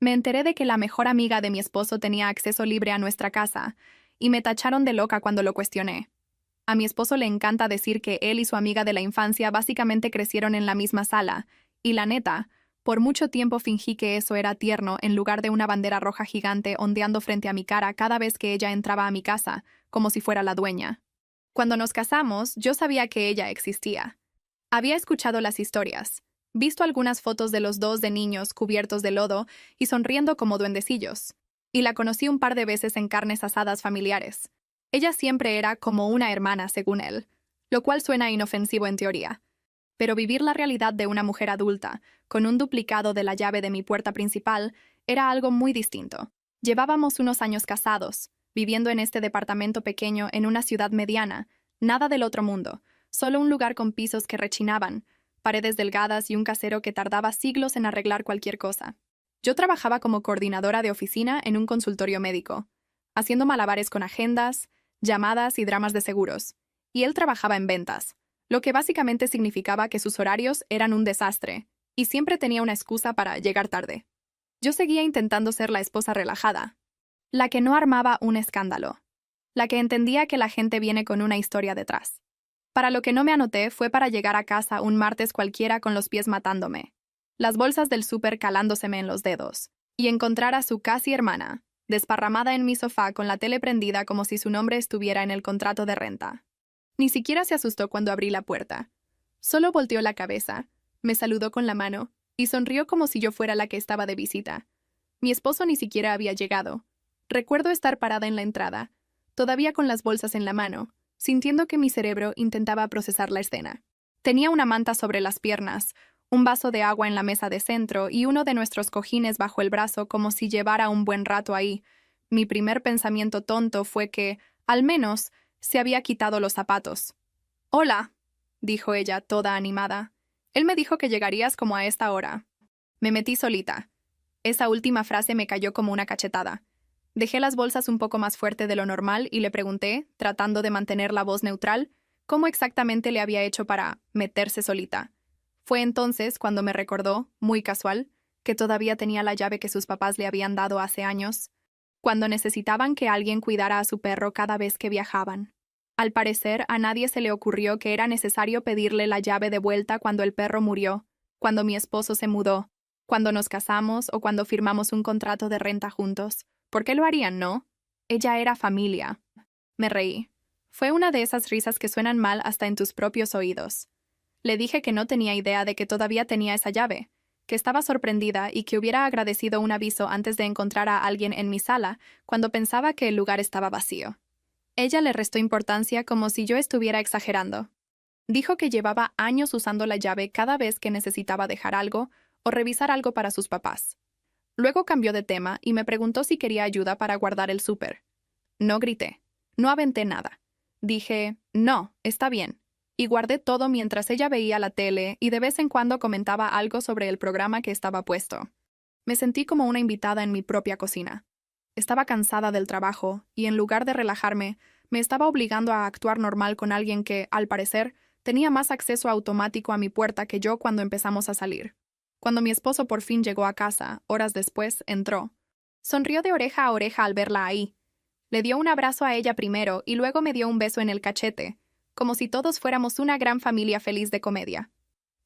Me enteré de que la mejor amiga de mi esposo tenía acceso libre a nuestra casa, y me tacharon de loca cuando lo cuestioné. A mi esposo le encanta decir que él y su amiga de la infancia básicamente crecieron en la misma sala, y la neta, por mucho tiempo fingí que eso era tierno en lugar de una bandera roja gigante ondeando frente a mi cara cada vez que ella entraba a mi casa, como si fuera la dueña. Cuando nos casamos, yo sabía que ella existía. Había escuchado las historias, visto algunas fotos de los dos de niños cubiertos de lodo y sonriendo como duendecillos, y la conocí un par de veces en carnes asadas familiares. Ella siempre era como una hermana, según él, lo cual suena inofensivo en teoría. Pero vivir la realidad de una mujer adulta, con un duplicado de la llave de mi puerta principal, era algo muy distinto. Llevábamos unos años casados, viviendo en este departamento pequeño en una ciudad mediana, nada del otro mundo, solo un lugar con pisos que rechinaban, paredes delgadas y un casero que tardaba siglos en arreglar cualquier cosa. Yo trabajaba como coordinadora de oficina en un consultorio médico, haciendo malabares con agendas, llamadas y dramas de seguros, y él trabajaba en ventas, lo que básicamente significaba que sus horarios eran un desastre, y siempre tenía una excusa para llegar tarde. Yo seguía intentando ser la esposa relajada, la que no armaba un escándalo, la que entendía que la gente viene con una historia detrás. Para lo que no me anoté fue para llegar a casa un martes cualquiera con los pies matándome, las bolsas del súper calándoseme en los dedos, y encontrar a su casi hermana, desparramada en mi sofá con la tele prendida como si su nombre estuviera en el contrato de renta. Ni siquiera se asustó cuando abrí la puerta. Solo volteó la cabeza, me saludó con la mano, y sonrió como si yo fuera la que estaba de visita. Mi esposo ni siquiera había llegado. Recuerdo estar parada en la entrada, todavía con las bolsas en la mano, sintiendo que mi cerebro intentaba procesar la escena. Tenía una manta sobre las piernas, un vaso de agua en la mesa de centro y uno de nuestros cojines bajo el brazo como si llevara un buen rato ahí. Mi primer pensamiento tonto fue que, al menos, se había quitado los zapatos. «Hola», dijo ella, toda animada. «Él me dijo que llegarías como a esta hora». Me metí solita. Esa última frase me cayó como una cachetada. Dejé las bolsas un poco más fuerte de lo normal y le pregunté, tratando de mantener la voz neutral, cómo exactamente le había hecho para meterse solita. Fue entonces cuando me recordó, muy casual, que todavía tenía la llave que sus papás le habían dado hace años, cuando necesitaban que alguien cuidara a su perro cada vez que viajaban. Al parecer, a nadie se le ocurrió que era necesario pedirle la llave de vuelta cuando el perro murió, cuando mi esposo se mudó, cuando nos casamos o cuando firmamos un contrato de renta juntos. ¿Por qué lo harían, no? Ella era familia. Me reí. Fue una de esas risas que suenan mal hasta en tus propios oídos. Le dije que no tenía idea de que todavía tenía esa llave, que estaba sorprendida y que hubiera agradecido un aviso antes de encontrar a alguien en mi sala cuando pensaba que el lugar estaba vacío. Ella le restó importancia como si yo estuviera exagerando. Dijo que llevaba años usando la llave cada vez que necesitaba dejar algo o revisar algo para sus papás. Luego cambió de tema y me preguntó si quería ayuda para guardar el súper. No grité, no aventé nada. Dije, no, está bien. Y guardé todo mientras ella veía la tele y de vez en cuando comentaba algo sobre el programa que estaba puesto. Me sentí como una invitada en mi propia cocina. Estaba cansada del trabajo y en lugar de relajarme, me estaba obligando a actuar normal con alguien que, al parecer, tenía más acceso automático a mi puerta que yo cuando empezamos a salir. Cuando mi esposo por fin llegó a casa, horas después, entró. Sonrió de oreja a oreja al verla ahí. Le dio un abrazo a ella primero y luego me dio un beso en el cachete, como si todos fuéramos una gran familia feliz de comedia.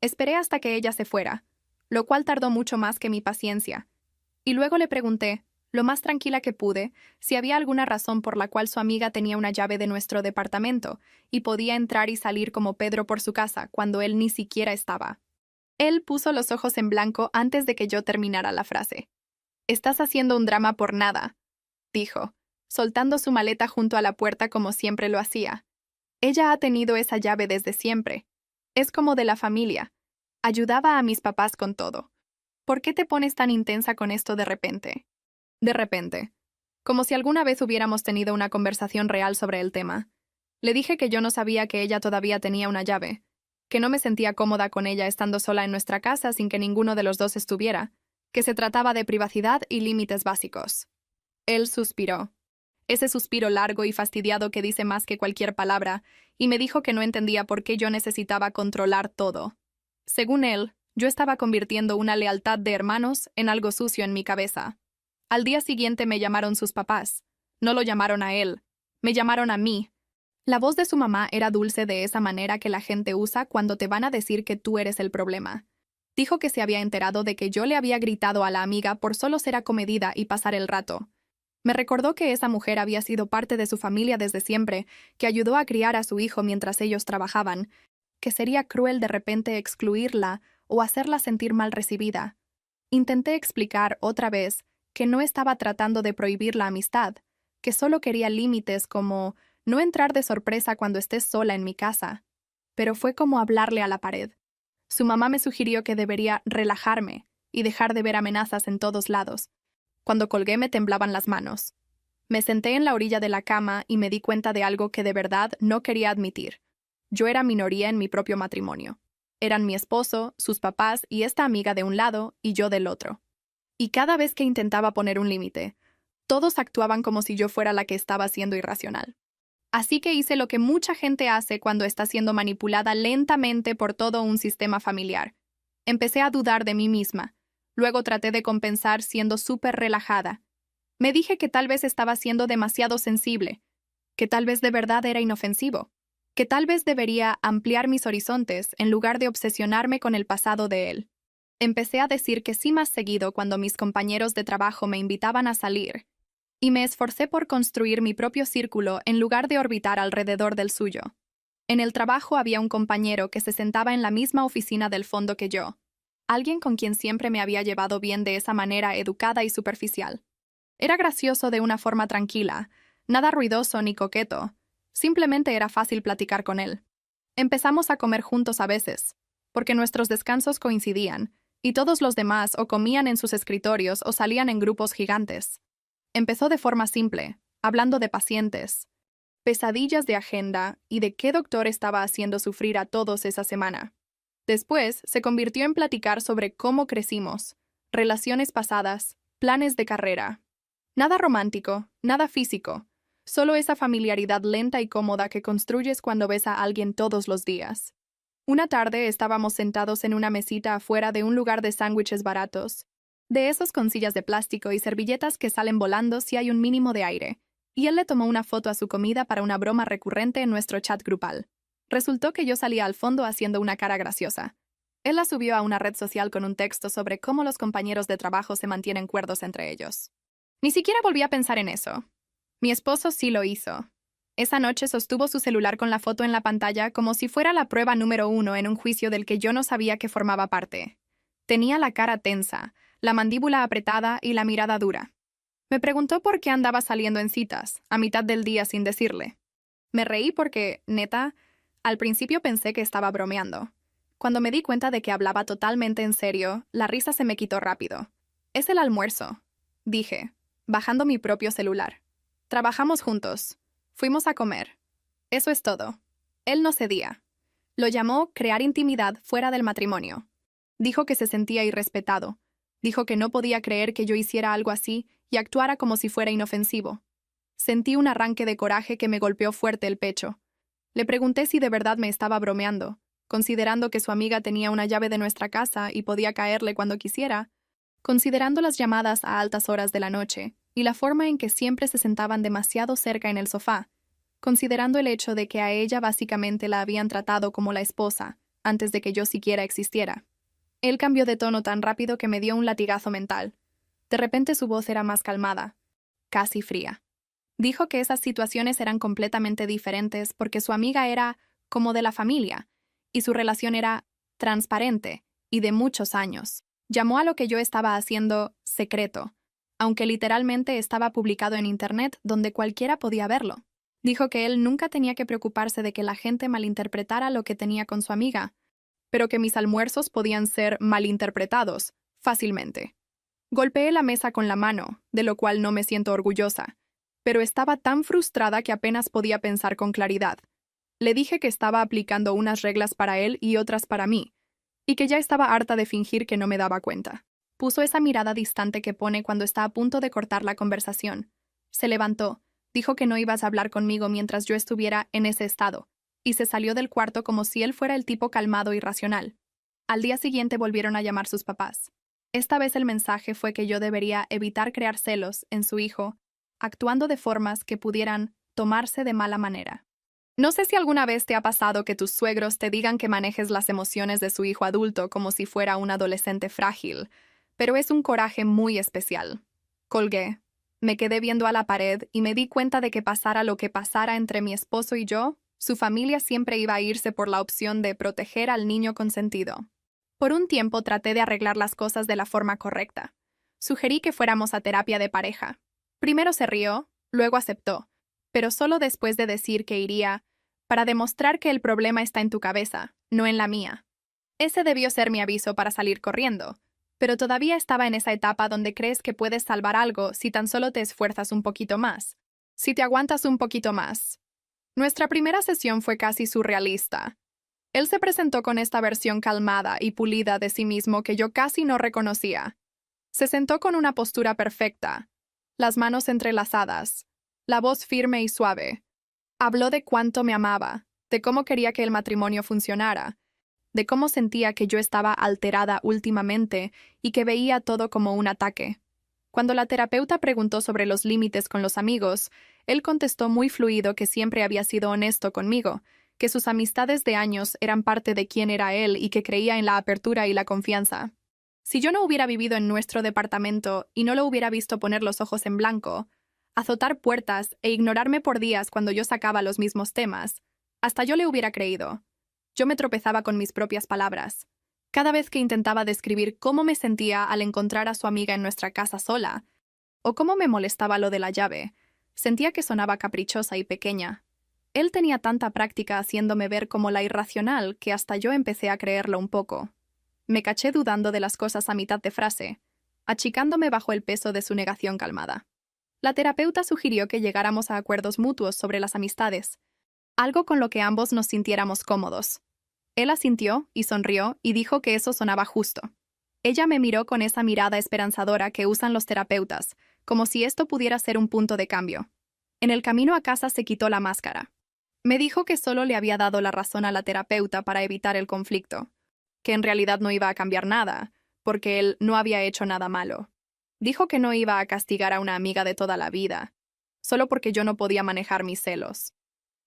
Esperé hasta que ella se fuera, lo cual tardó mucho más que mi paciencia. Y luego le pregunté, lo más tranquila que pude, si había alguna razón por la cual su amiga tenía una llave de nuestro departamento y podía entrar y salir como Pedro por su casa cuando él ni siquiera estaba. Él puso los ojos en blanco antes de que yo terminara la frase. «Estás haciendo un drama por nada», dijo, soltando su maleta junto a la puerta como siempre lo hacía. «Ella ha tenido esa llave desde siempre. Es como de la familia. Ayudaba a mis papás con todo. ¿Por qué te pones tan intensa con esto de repente?» De repente. Como si alguna vez hubiéramos tenido una conversación real sobre el tema. Le dije que yo no sabía que ella todavía tenía una llave, que no me sentía cómoda con ella estando sola en nuestra casa sin que ninguno de los dos estuviera, que se trataba de privacidad y límites básicos. Él suspiró. Ese suspiro largo y fastidiado que dice más que cualquier palabra, y me dijo que no entendía por qué yo necesitaba controlar todo. Según él, Yo estaba convirtiendo una lealtad de hermanos en algo sucio en mi cabeza. Al día siguiente me llamaron sus papás. No lo llamaron a él, me llamaron a mí. La voz de su mamá era dulce de esa manera que la gente usa cuando te van a decir que tú eres el problema. Dijo que se había enterado de que yo le había gritado a la amiga por solo ser acomedida y pasar el rato. Me recordó que esa mujer había sido parte de su familia desde siempre, que ayudó a criar a su hijo mientras ellos trabajaban, que sería cruel de repente excluirla o hacerla sentir mal recibida. Intenté explicar otra vez que no estaba tratando de prohibir la amistad, que solo quería límites como no entrar de sorpresa cuando estés sola en mi casa. Pero fue como hablarle a la pared. Su mamá me sugirió que debería relajarme y dejar de ver amenazas en todos lados. Cuando colgué me temblaban las manos. Me senté en la orilla de la cama y me di cuenta de algo que de verdad no quería admitir. Yo era minoría en mi propio matrimonio. Eran mi esposo, sus papás y esta amiga de un lado y yo del otro. Y cada vez que intentaba poner un límite, todos actuaban como si yo fuera la que estaba siendo irracional. Así que hice lo que mucha gente hace cuando está siendo manipulada lentamente por todo un sistema familiar. Empecé a dudar de mí misma. Luego traté de compensar siendo súper relajada. Me dije que tal vez estaba siendo demasiado sensible, que tal vez de verdad era inofensivo, que tal vez debería ampliar mis horizontes en lugar de obsesionarme con el pasado de él. Empecé a decir que sí más seguido cuando mis compañeros de trabajo me invitaban a salir, y me esforcé por construir mi propio círculo en lugar de orbitar alrededor del suyo. En el trabajo había un compañero que se sentaba en la misma oficina del fondo que yo, alguien con quien siempre me había llevado bien de esa manera educada y superficial. Era gracioso de una forma tranquila, nada ruidoso ni coqueto, simplemente era fácil platicar con él. Empezamos a comer juntos a veces, porque nuestros descansos coincidían, y todos los demás o comían en sus escritorios o salían en grupos gigantes. Empezó de forma simple, hablando de pacientes, pesadillas de agenda y de qué doctor estaba haciendo sufrir a todos esa semana. Después se convirtió en platicar sobre cómo crecimos, relaciones pasadas, planes de carrera. Nada romántico, nada físico, solo esa familiaridad lenta y cómoda que construyes cuando ves a alguien todos los días. Una tarde estábamos sentados en una mesita afuera de un lugar de sándwiches baratos, de esos con sillas de plástico y servilletas que salen volando si hay un mínimo de aire, y él le tomó una foto a su comida para una broma recurrente en nuestro chat grupal. Resultó que yo salía al fondo haciendo una cara graciosa. Él la subió a una red social con un texto sobre cómo los compañeros de trabajo se mantienen cuerdos entre ellos. Ni siquiera volví a pensar en eso. Mi esposo sí lo hizo. Esa noche sostuvo su celular con la foto en la pantalla como si fuera la prueba número 1 en un juicio del que yo no sabía que formaba parte. Tenía la cara tensa, la mandíbula apretada y la mirada dura. Me preguntó por qué andaba saliendo en citas, a mitad del día sin decirle. Me reí porque, neta, al principio pensé que estaba bromeando. Cuando me di cuenta de que hablaba totalmente en serio, la risa se me quitó rápido. Es el almuerzo, dije, bajando mi propio celular. Trabajamos juntos. Fuimos a comer. Eso es todo. Él no cedía. Lo llamó crear intimidad fuera del matrimonio. Dijo que se sentía irrespetado. Dijo que no podía creer que yo hiciera algo así y actuara como si fuera inofensivo. Sentí un arranque de coraje que me golpeó fuerte el pecho. Le pregunté si de verdad me estaba bromeando, considerando que su amiga tenía una llave de nuestra casa y podía caerle cuando quisiera, considerando las llamadas a altas horas de la noche y la forma en que siempre se sentaban demasiado cerca en el sofá, considerando el hecho de que a ella básicamente la habían tratado como la esposa, antes de que yo siquiera existiera. Él cambió de tono tan rápido que me dio un latigazo mental. De repente su voz era más calmada, casi fría. Dijo que esas situaciones eran completamente diferentes porque su amiga era como de la familia, y su relación era transparente y de muchos años. Llamó a lo que yo estaba haciendo secreto, aunque literalmente estaba publicado en Internet donde cualquiera podía verlo. Dijo que él nunca tenía que preocuparse de que la gente malinterpretara lo que tenía con su amiga, pero que mis almuerzos podían ser malinterpretados fácilmente. Golpeé la mesa con la mano, de lo cual no me siento orgullosa, pero estaba tan frustrada que apenas podía pensar con claridad. Le dije que estaba aplicando unas reglas para él y otras para mí, y que ya estaba harta de fingir que no me daba cuenta. Puso esa mirada distante que pone cuando está a punto de cortar la conversación. Se levantó, dijo que no ibas a hablar conmigo mientras yo estuviera en ese estado, y se salió del cuarto como si él fuera el tipo calmado y racional. Al día siguiente volvieron a llamar sus papás. Esta vez el mensaje fue que yo debería evitar crear celos en su hijo, actuando de formas que pudieran tomarse de mala manera. No sé si alguna vez te ha pasado que tus suegros te digan que manejes las emociones de su hijo adulto como si fuera un adolescente frágil, pero es un coraje muy especial. Colgué. Me quedé viendo a la pared y me di cuenta de que pasara lo que pasara entre mi esposo y yo, su familia siempre iba a irse por la opción de proteger al niño consentido. Por un tiempo traté de arreglar las cosas de la forma correcta. Sugerí que fuéramos a terapia de pareja. Primero se rió, luego aceptó, pero solo después de decir que iría, para demostrar que el problema está en tu cabeza, no en la mía. Ese debió ser mi aviso para salir corriendo, pero todavía estaba en esa etapa donde crees que puedes salvar algo si tan solo te esfuerzas un poquito más, si te aguantas un poquito más. Nuestra primera sesión fue casi surrealista. Él se presentó con esta versión calmada y pulida de sí mismo que yo casi no reconocía. Se sentó con una postura perfecta, las manos entrelazadas, la voz firme y suave. Habló de cuánto me amaba, de cómo quería que el matrimonio funcionara, de cómo sentía que yo estaba alterada últimamente y que veía todo como un ataque. Cuando la terapeuta preguntó sobre los límites con los amigos, él contestó muy fluido que siempre había sido honesto conmigo, que sus amistades de años eran parte de quién era él y que creía en la apertura y la confianza. Si yo no hubiera vivido en nuestro departamento y no lo hubiera visto poner los ojos en blanco, azotar puertas e ignorarme por días cuando yo sacaba los mismos temas, hasta yo le hubiera creído. Yo me tropezaba con mis propias palabras. Cada vez que intentaba describir cómo me sentía al encontrar a su amiga en nuestra casa sola, o cómo me molestaba lo de la llave, sentía que sonaba caprichosa y pequeña. Él tenía tanta práctica haciéndome ver como la irracional que hasta yo empecé a creerlo un poco. Me caché dudando de las cosas a mitad de frase, achicándome bajo el peso de su negación calmada. La terapeuta sugirió que llegáramos a acuerdos mutuos sobre las amistades, algo con lo que ambos nos sintiéramos cómodos. Él asintió y sonrió y dijo que eso sonaba justo. Ella me miró con esa mirada esperanzadora que usan los terapeutas, como si esto pudiera ser un punto de cambio. En el camino a casa se quitó la máscara. Me dijo que solo le había dado la razón a la terapeuta para evitar el conflicto, que en realidad no iba a cambiar nada, porque él no había hecho nada malo. Dijo que no iba a castigar a una amiga de toda la vida, solo porque yo no podía manejar mis celos.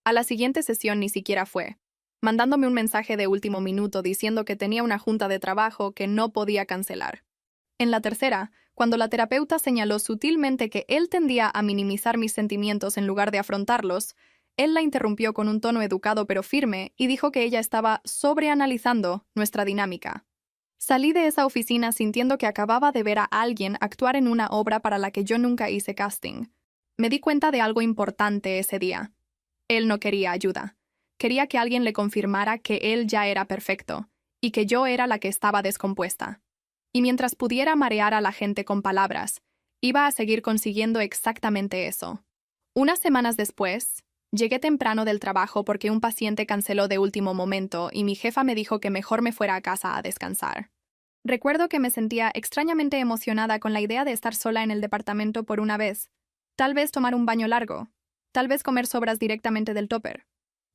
A la siguiente sesión ni siquiera fue, mandándome un mensaje de último minuto diciendo que tenía una junta de trabajo que no podía cancelar. En la tercera, cuando la terapeuta señaló sutilmente que él tendía a minimizar mis sentimientos en lugar de afrontarlos, él la interrumpió con un tono educado pero firme y dijo que ella estaba sobreanalizando nuestra dinámica. Salí de esa oficina sintiendo que acababa de ver a alguien actuar en una obra para la que yo nunca hice casting. Me di cuenta de algo importante ese día. Él no quería ayuda. Quería que alguien le confirmara que él ya era perfecto, y que yo era la que estaba descompuesta. Y mientras pudiera marear a la gente con palabras, iba a seguir consiguiendo exactamente eso. Unas semanas después, llegué temprano del trabajo porque un paciente canceló de último momento y mi jefa me dijo que mejor me fuera a casa a descansar. Recuerdo que me sentía extrañamente emocionada con la idea de estar sola en el departamento por una vez. Tal vez tomar un baño largo. Tal vez comer sobras directamente del tupper.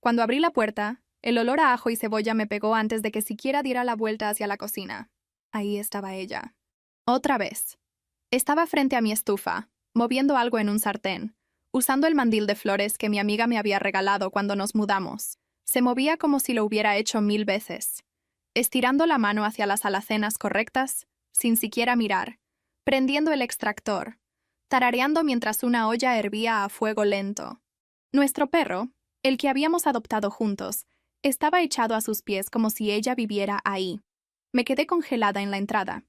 Cuando abrí la puerta, el olor a ajo y cebolla me pegó antes de que siquiera diera la vuelta hacia la cocina. Ahí estaba ella. Otra vez. Estaba frente a mi estufa, moviendo algo en un sartén, usando el mandil de flores que mi amiga me había regalado cuando nos mudamos. Se movía como si lo hubiera hecho 1000 veces, estirando la mano hacia las alacenas correctas, sin siquiera mirar, prendiendo el extractor, tarareando mientras una olla hervía a fuego lento. Nuestro perro, el que habíamos adoptado juntos, estaba echado a sus pies como si ella viviera ahí. Me quedé congelada en la entrada.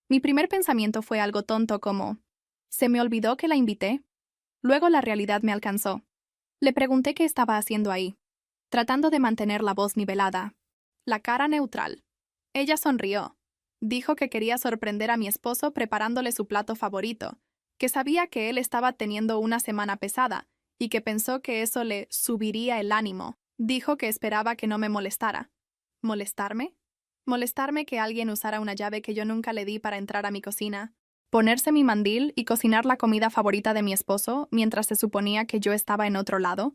Mi primer pensamiento fue algo tonto como, ¿se me olvidó que la invité? Luego la realidad me alcanzó. Le pregunté qué estaba haciendo ahí, tratando de mantener la voz nivelada, la cara neutral. Ella sonrió. Dijo que quería sorprender a mi esposo preparándole su plato favorito, que sabía que él estaba teniendo una semana pesada y que pensó que eso le subiría el ánimo. Dijo que esperaba que no me molestara. ¿Molestarme? Molestarme que alguien usara una llave que yo nunca le di para entrar a mi cocina, ponerse mi mandil y cocinar la comida favorita de mi esposo mientras se suponía que yo estaba en otro lado.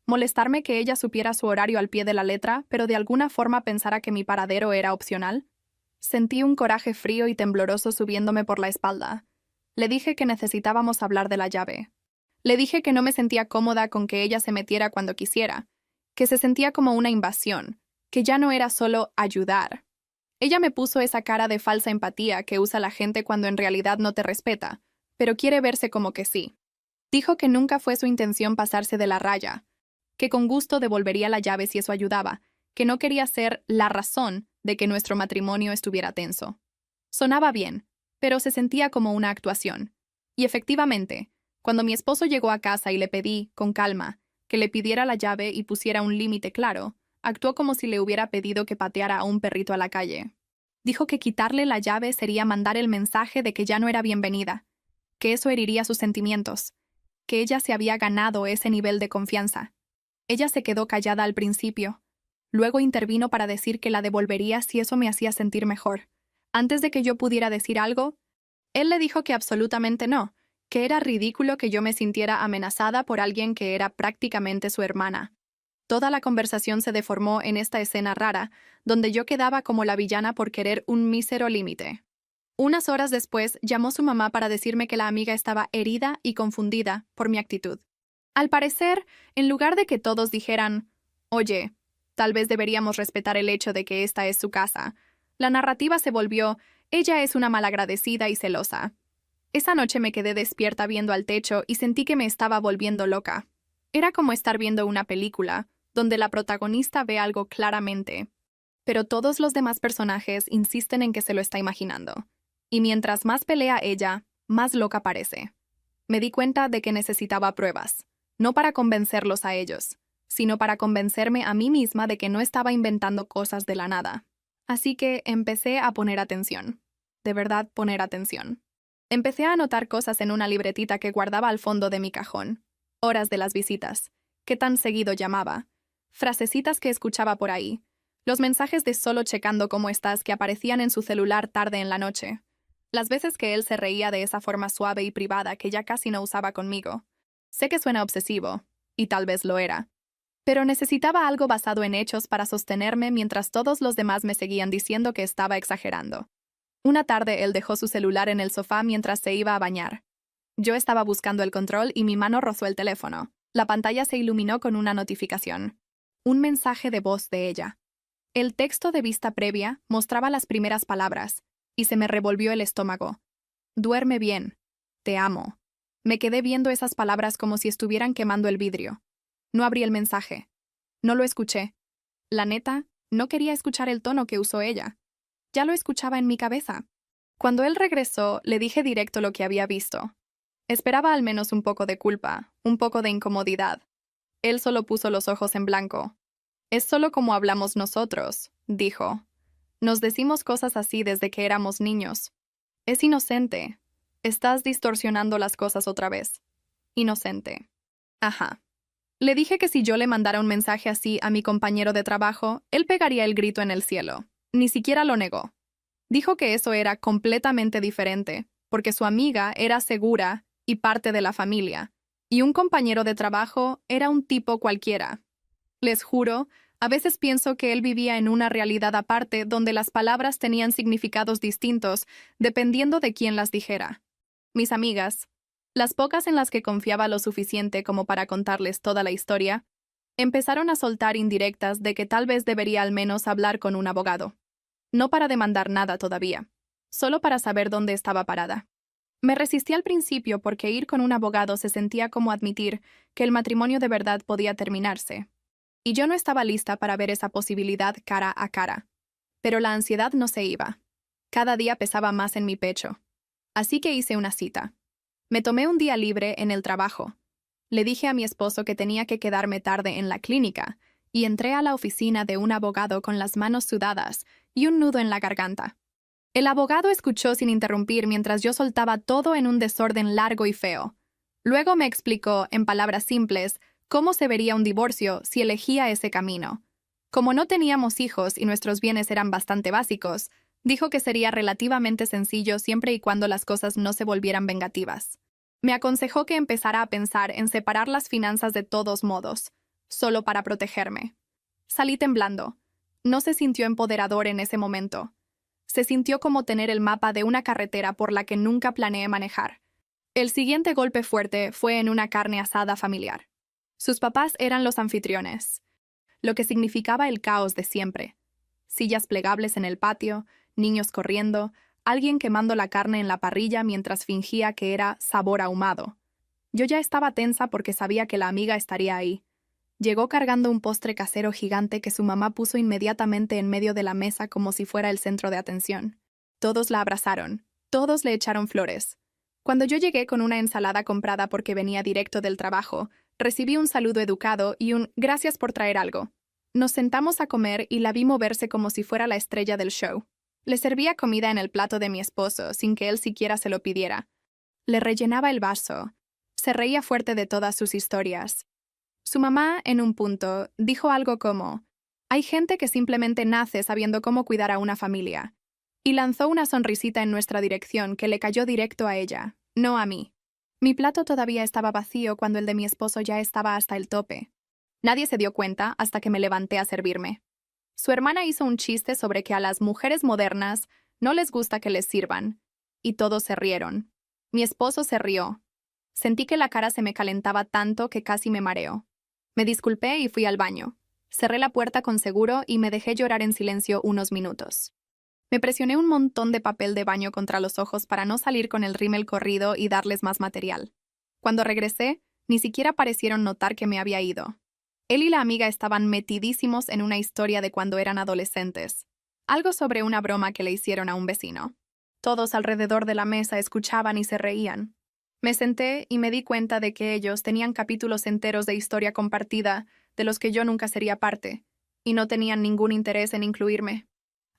Molestarme que ella supiera su horario al pie de la letra, pero de alguna forma pensara que mi paradero era opcional. Sentí un coraje frío y tembloroso subiéndome por la espalda. Le dije que necesitábamos hablar de la llave. Le dije que no me sentía cómoda con que ella se metiera cuando quisiera, que se sentía como una invasión, que ya no era solo ayudar. Ella me puso esa cara de falsa empatía que usa la gente cuando en realidad no te respeta, pero quiere verse como que sí. Dijo que nunca fue su intención pasarse de la raya, que con gusto devolvería la llave si eso ayudaba, que no quería ser la razón de que nuestro matrimonio estuviera tenso. Sonaba bien, pero se sentía como una actuación. Y efectivamente, cuando mi esposo llegó a casa y le pedí, con calma, que le pidiera la llave y pusiera un límite claro, actuó como si le hubiera pedido que pateara a un perrito a la calle. Dijo que quitarle la llave sería mandar el mensaje de que ya no era bienvenida, que eso heriría sus sentimientos, que ella se había ganado ese nivel de confianza. Ella se quedó callada al principio. Luego intervino para decir que la devolvería si eso me hacía sentir mejor. Antes de que yo pudiera decir algo, él le dijo que absolutamente no, que era ridículo que yo me sintiera amenazada por alguien que era prácticamente su hermana. Toda la conversación se deformó en esta escena rara, donde yo quedaba como la villana por querer un mísero límite. Unas horas después, llamó su mamá para decirme que la amiga estaba herida y confundida por mi actitud. Al parecer, en lugar de que todos dijeran, «Oye, tal vez deberíamos respetar el hecho de que esta es su casa», la narrativa se volvió, «Ella es una malagradecida y celosa». Esa noche me quedé despierta viendo al techo y sentí que me estaba volviendo loca. Era como estar viendo una película, donde la protagonista ve algo claramente, pero todos los demás personajes insisten en que se lo está imaginando. Y mientras más pelea ella, más loca parece. Me di cuenta de que necesitaba pruebas, no para convencerlos a ellos, sino para convencerme a mí misma de que no estaba inventando cosas de la nada. Así que empecé a poner atención. De verdad, poner atención. Empecé a anotar cosas en una libretita que guardaba al fondo de mi cajón. Horas de las visitas. Qué tan seguido llamaba. Frasecitas que escuchaba por ahí. Los mensajes de solo checando cómo estás que aparecían en su celular tarde en la noche. Las veces que él se reía de esa forma suave y privada que ya casi no usaba conmigo. Sé que suena obsesivo, y tal vez lo era. Pero necesitaba algo basado en hechos para sostenerme mientras todos los demás me seguían diciendo que estaba exagerando. Una tarde él dejó su celular en el sofá mientras se iba a bañar. Yo estaba buscando el control y mi mano rozó el teléfono. La pantalla se iluminó con una notificación. Un mensaje de voz de ella. El texto de vista previa mostraba las primeras palabras, y se me revolvió el estómago. Duerme bien. Te amo. Me quedé viendo esas palabras como si estuvieran quemando el vidrio. No abrí el mensaje. No lo escuché. La neta, no quería escuchar el tono que usó ella. Ya lo escuchaba en mi cabeza. Cuando él regresó, le dije directo lo que había visto. Esperaba al menos un poco de culpa, un poco de incomodidad. Él solo puso los ojos en blanco. «Es solo como hablamos nosotros», dijo. «Nos decimos cosas así desde que éramos niños. Es inocente. Estás distorsionando las cosas otra vez. Inocente». Ajá. Le dije que si yo le mandara un mensaje así a mi compañero de trabajo, él pegaría el grito en el cielo. Ni siquiera lo negó. Dijo que eso era completamente diferente, porque su amiga era segura y parte de la familia, y un compañero de trabajo era un tipo cualquiera. Les juro, a veces pienso que él vivía en una realidad aparte donde las palabras tenían significados distintos dependiendo de quién las dijera. Mis amigas, las pocas en las que confiaba lo suficiente como para contarles toda la historia, empezaron a soltar indirectas de que tal vez debería al menos hablar con un abogado. No para demandar nada todavía, solo para saber dónde estaba parada. Me resistí al principio porque ir con un abogado se sentía como admitir que el matrimonio de verdad podía terminarse. Y yo no estaba lista para ver esa posibilidad cara a cara. Pero la ansiedad no se iba. Cada día pesaba más en mi pecho. Así que hice una cita. Me tomé un día libre en el trabajo. Le dije a mi esposo que tenía que quedarme tarde en la clínica, y entré a la oficina de un abogado con las manos sudadas y un nudo en la garganta. El abogado escuchó sin interrumpir mientras yo soltaba todo en un desorden largo y feo. Luego me explicó, en palabras simples, cómo se vería un divorcio si elegía ese camino. Como no teníamos hijos y nuestros bienes eran bastante básicos, dijo que sería relativamente sencillo siempre y cuando las cosas no se volvieran vengativas. Me aconsejó que empezara a pensar en separar las finanzas de todos modos, solo para protegerme. Salí temblando. No se sintió empoderador en ese momento. Se sintió como tener el mapa de una carretera por la que nunca planeé manejar. El siguiente golpe fuerte fue en una carne asada familiar. Sus papás eran los anfitriones, lo que significaba el caos de siempre. Sillas plegables en el patio, niños corriendo, alguien quemando la carne en la parrilla mientras fingía que era sabor ahumado. Yo ya estaba tensa porque sabía que la amiga estaría ahí. Llegó cargando un postre casero gigante que su mamá puso inmediatamente en medio de la mesa como si fuera el centro de atención. Todos la abrazaron, todos le echaron flores. Cuando yo llegué con una ensalada comprada porque venía directo del trabajo, recibí un saludo educado y un «gracias por traer algo». Nos sentamos a comer y la vi moverse como si fuera la estrella del show. Le servía comida en el plato de mi esposo sin que él siquiera se lo pidiera. Le rellenaba el vaso. Se reía fuerte de todas sus historias. Su mamá, en un punto, dijo algo como, «Hay gente que simplemente nace sabiendo cómo cuidar a una familia», y lanzó una sonrisita en nuestra dirección que le cayó directo a ella, no a mí. Mi plato todavía estaba vacío cuando el de mi esposo ya estaba hasta el tope. Nadie se dio cuenta hasta que me levanté a servirme. Su hermana hizo un chiste sobre que a las mujeres modernas no les gusta que les sirvan, y todos se rieron. Mi esposo se rió. Sentí que la cara se me calentaba tanto que casi me mareó. Me disculpé y fui al baño. Cerré la puerta con seguro y me dejé llorar en silencio unos minutos. Me presioné un montón de papel de baño contra los ojos para no salir con el rímel corrido y darles más material. Cuando regresé, ni siquiera parecieron notar que me había ido. Él y la amiga estaban metidísimos en una historia de cuando eran adolescentes. Algo sobre una broma que le hicieron a un vecino. Todos alrededor de la mesa escuchaban y se reían. Me senté y me di cuenta de que ellos tenían capítulos enteros de historia compartida de los que yo nunca sería parte, y no tenían ningún interés en incluirme.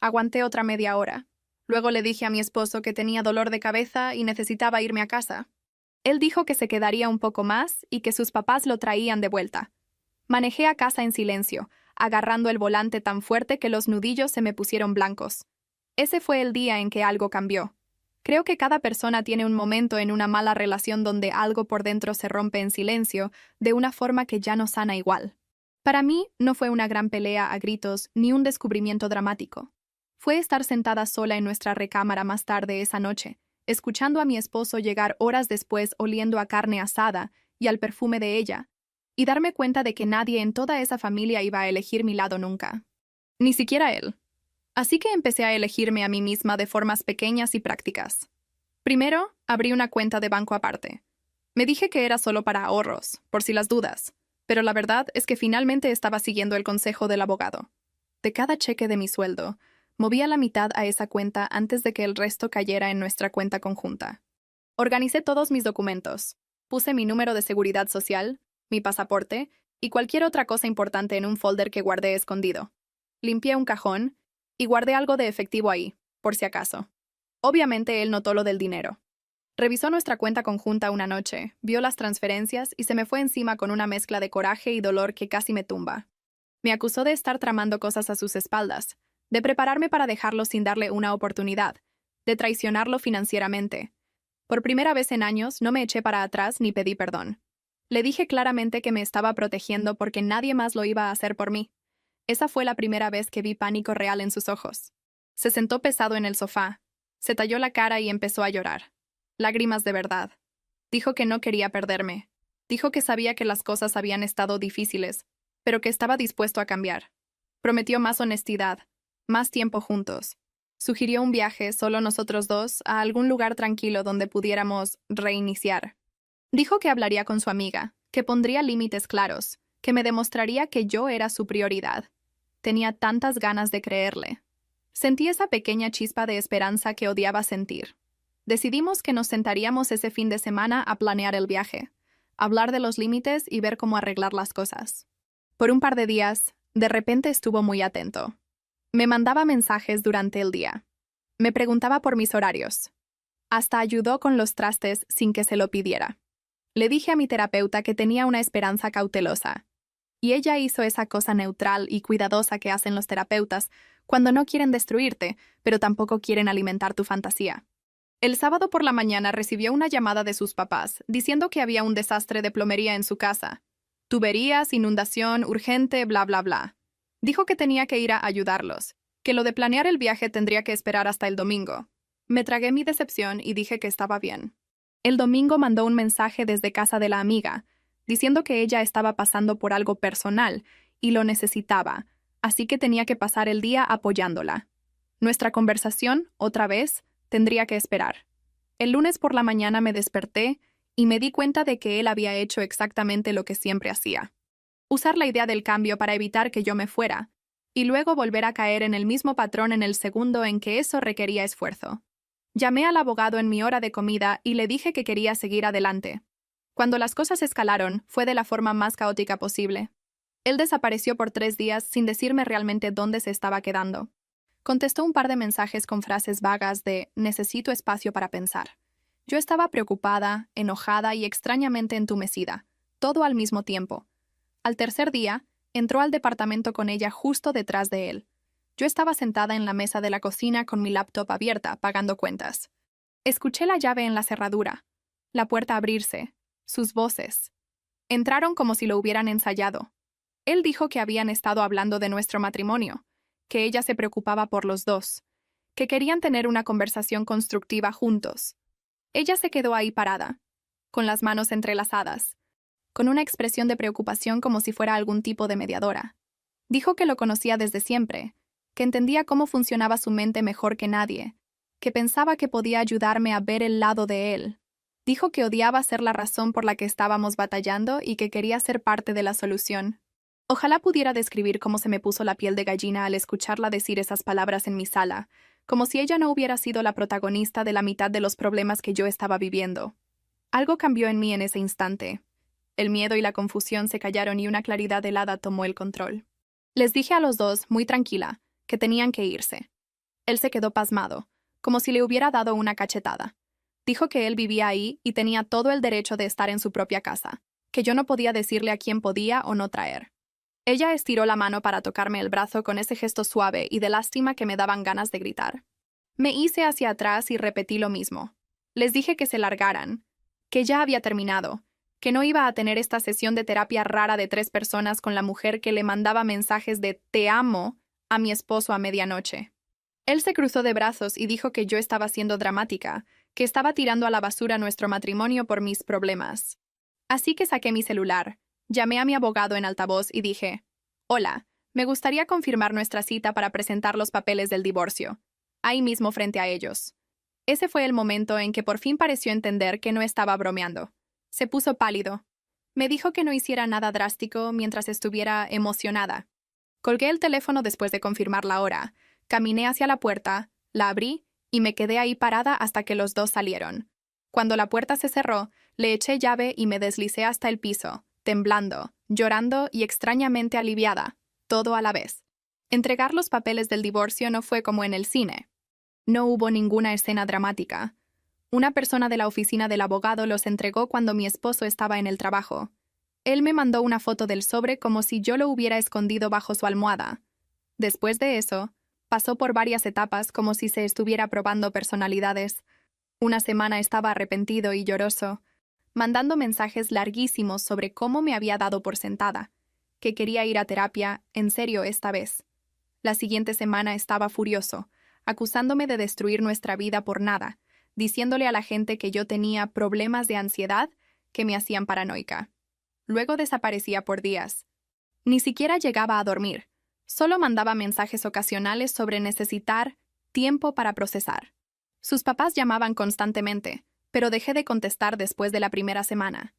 Aguanté otra media hora. Luego le dije a mi esposo que tenía dolor de cabeza y necesitaba irme a casa. Él dijo que se quedaría un poco más y que sus papás lo traían de vuelta. Manejé a casa en silencio, agarrando el volante tan fuerte que los nudillos se me pusieron blancos. Ese fue el día en que algo cambió. Creo que cada persona tiene un momento en una mala relación donde algo por dentro se rompe en silencio, de una forma que ya no sana igual. Para mí, no fue una gran pelea a gritos ni un descubrimiento dramático. Fue estar sentada sola en nuestra recámara más tarde esa noche, escuchando a mi esposo llegar horas después oliendo a carne asada y al perfume de ella, y darme cuenta de que nadie en toda esa familia iba a elegir mi lado nunca. Ni siquiera él. Así que empecé a elegirme a mí misma de formas pequeñas y prácticas. Primero, abrí una cuenta de banco aparte. Me dije que era solo para ahorros, por si las dudas, pero la verdad es que finalmente estaba siguiendo el consejo del abogado. De cada cheque de mi sueldo, movía la mitad a esa cuenta antes de que el resto cayera en nuestra cuenta conjunta. Organicé todos mis documentos. Puse mi número de seguridad social, mi pasaporte y cualquier otra cosa importante en un folder que guardé escondido. Limpié un cajón y guardé algo de efectivo ahí, por si acaso. Obviamente él notó lo del dinero. Revisó nuestra cuenta conjunta una noche, vio las transferencias y se me fue encima con una mezcla de coraje y dolor que casi me tumba. Me acusó de estar tramando cosas a sus espaldas, de prepararme para dejarlo sin darle una oportunidad, de traicionarlo financieramente. Por primera vez en años no me eché para atrás ni pedí perdón. Le dije claramente que me estaba protegiendo porque nadie más lo iba a hacer por mí. Esa fue la primera vez que vi pánico real en sus ojos. Se sentó pesado en el sofá, se talló la cara y empezó a llorar. Lágrimas de verdad. Dijo que no quería perderme. Dijo que sabía que las cosas habían estado difíciles, pero que estaba dispuesto a cambiar. Prometió más honestidad, más tiempo juntos. Sugirió un viaje, solo nosotros dos, a algún lugar tranquilo donde pudiéramos reiniciar. Dijo que hablaría con su amiga, que pondría límites claros, que me demostraría que yo era su prioridad. Tenía tantas ganas de creerle. Sentí esa pequeña chispa de esperanza que odiaba sentir. Decidimos que nos sentaríamos ese fin de semana a planear el viaje, hablar de los límites y ver cómo arreglar las cosas. Por un par de días, de repente estuvo muy atento. Me mandaba mensajes durante el día. Me preguntaba por mis horarios. Hasta ayudó con los trastes sin que se lo pidiera. Le dije a mi terapeuta que tenía una esperanza cautelosa. Y ella hizo esa cosa neutral y cuidadosa que hacen los terapeutas cuando no quieren destruirte, pero tampoco quieren alimentar tu fantasía. El sábado por la mañana recibió una llamada de sus papás diciendo que había un desastre de plomería en su casa. Tuberías, inundación, urgente, bla, bla, bla. Dijo que tenía que ir a ayudarlos, que lo de planear el viaje tendría que esperar hasta el domingo. Me tragué mi decepción y dije que estaba bien. El domingo mandó un mensaje desde casa de la amiga, diciendo que ella estaba pasando por algo personal y lo necesitaba, así que tenía que pasar el día apoyándola. Nuestra conversación, otra vez, tendría que esperar. El lunes por la mañana me desperté y me di cuenta de que él había hecho exactamente lo que siempre hacía. Usar la idea del cambio para evitar que yo me fuera, y luego volver a caer en el mismo patrón en el segundo en que eso requería esfuerzo. Llamé al abogado en mi hora de comida y le dije que quería seguir adelante. Cuando las cosas escalaron, fue de la forma más caótica posible. Él desapareció por 3 días sin decirme realmente dónde se estaba quedando. Contestó un par de mensajes con frases vagas de «necesito espacio para pensar». Yo estaba preocupada, enojada y extrañamente entumecida, todo al mismo tiempo. Al tercer día, entró al departamento con ella justo detrás de él. Yo estaba sentada en la mesa de la cocina con mi laptop abierta, pagando cuentas. Escuché la llave en la cerradura, la puerta abrirse, sus voces. Entraron como si lo hubieran ensayado. Él dijo que habían estado hablando de nuestro matrimonio, que ella se preocupaba por los dos, que querían tener una conversación constructiva juntos. Ella se quedó ahí parada, con las manos entrelazadas, con una expresión de preocupación como si fuera algún tipo de mediadora. Dijo que lo conocía desde siempre, que entendía cómo funcionaba su mente mejor que nadie, que pensaba que podía ayudarme a ver el lado de él. Dijo que odiaba ser la razón por la que estábamos batallando y que quería ser parte de la solución. Ojalá pudiera describir cómo se me puso la piel de gallina al escucharla decir esas palabras en mi sala, como si ella no hubiera sido la protagonista de la mitad de los problemas que yo estaba viviendo. Algo cambió en mí en ese instante. El miedo y la confusión se callaron y una claridad helada tomó el control. Les dije a los dos, muy tranquila, que tenían que irse. Él se quedó pasmado, como si le hubiera dado una cachetada. Dijo que él vivía ahí y tenía todo el derecho de estar en su propia casa, que yo no podía decirle a quién podía o no traer. Ella estiró la mano para tocarme el brazo con ese gesto suave y de lástima que me daban ganas de gritar. Me hice hacia atrás y repetí lo mismo. Les dije que se largaran, que ya había terminado, que no iba a tener esta sesión de terapia rara de 3 personas con la mujer que le mandaba mensajes de «te amo» a mi esposo a medianoche. Él se cruzó de brazos y dijo que yo estaba siendo dramática, que estaba tirando a la basura nuestro matrimonio por mis problemas. Así que saqué mi celular, llamé a mi abogado en altavoz y dije, «Hola, me gustaría confirmar nuestra cita para presentar los papeles del divorcio», ahí mismo frente a ellos. Ese fue el momento en que por fin pareció entender que no estaba bromeando. Se puso pálido. Me dijo que no hiciera nada drástico mientras estuviera emocionada. Colgué el teléfono después de confirmar la hora, caminé hacia la puerta, la abrí y me quedé ahí parada hasta que los dos salieron. Cuando la puerta se cerró, le eché llave y me deslicé hasta el piso, temblando, llorando y extrañamente aliviada, todo a la vez. Entregar los papeles del divorcio no fue como en el cine. No hubo ninguna escena dramática. Una persona de la oficina del abogado los entregó cuando mi esposo estaba en el trabajo. Él me mandó una foto del sobre como si yo lo hubiera escondido bajo su almohada. Después de eso, pasó por varias etapas como si se estuviera probando personalidades. Una semana estaba arrepentido y lloroso, mandando mensajes larguísimos sobre cómo me había dado por sentada, que quería ir a terapia, en serio esta vez. La siguiente semana estaba furioso, acusándome de destruir nuestra vida por nada, diciéndole a la gente que yo tenía problemas de ansiedad que me hacían paranoica. Luego desaparecía por días. Ni siquiera llegaba a dormir. Solo mandaba mensajes ocasionales sobre necesitar tiempo para procesar. Sus papás llamaban constantemente, pero dejé de contestar después de la primera semana.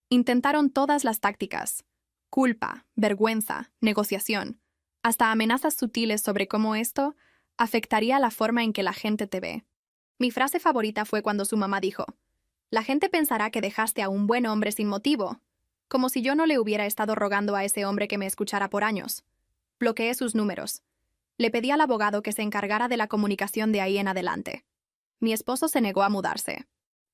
Intentaron todas las tácticas: culpa, vergüenza, negociación, hasta amenazas sutiles sobre cómo esto afectaría la forma en que la gente te ve. Mi frase favorita fue cuando su mamá dijo, «La gente pensará que dejaste a un buen hombre sin motivo», como si yo no le hubiera estado rogando a ese hombre que me escuchara por años. Bloqueé sus números. Le pedí al abogado que se encargara de la comunicación de ahí en adelante. Mi esposo se negó a mudarse.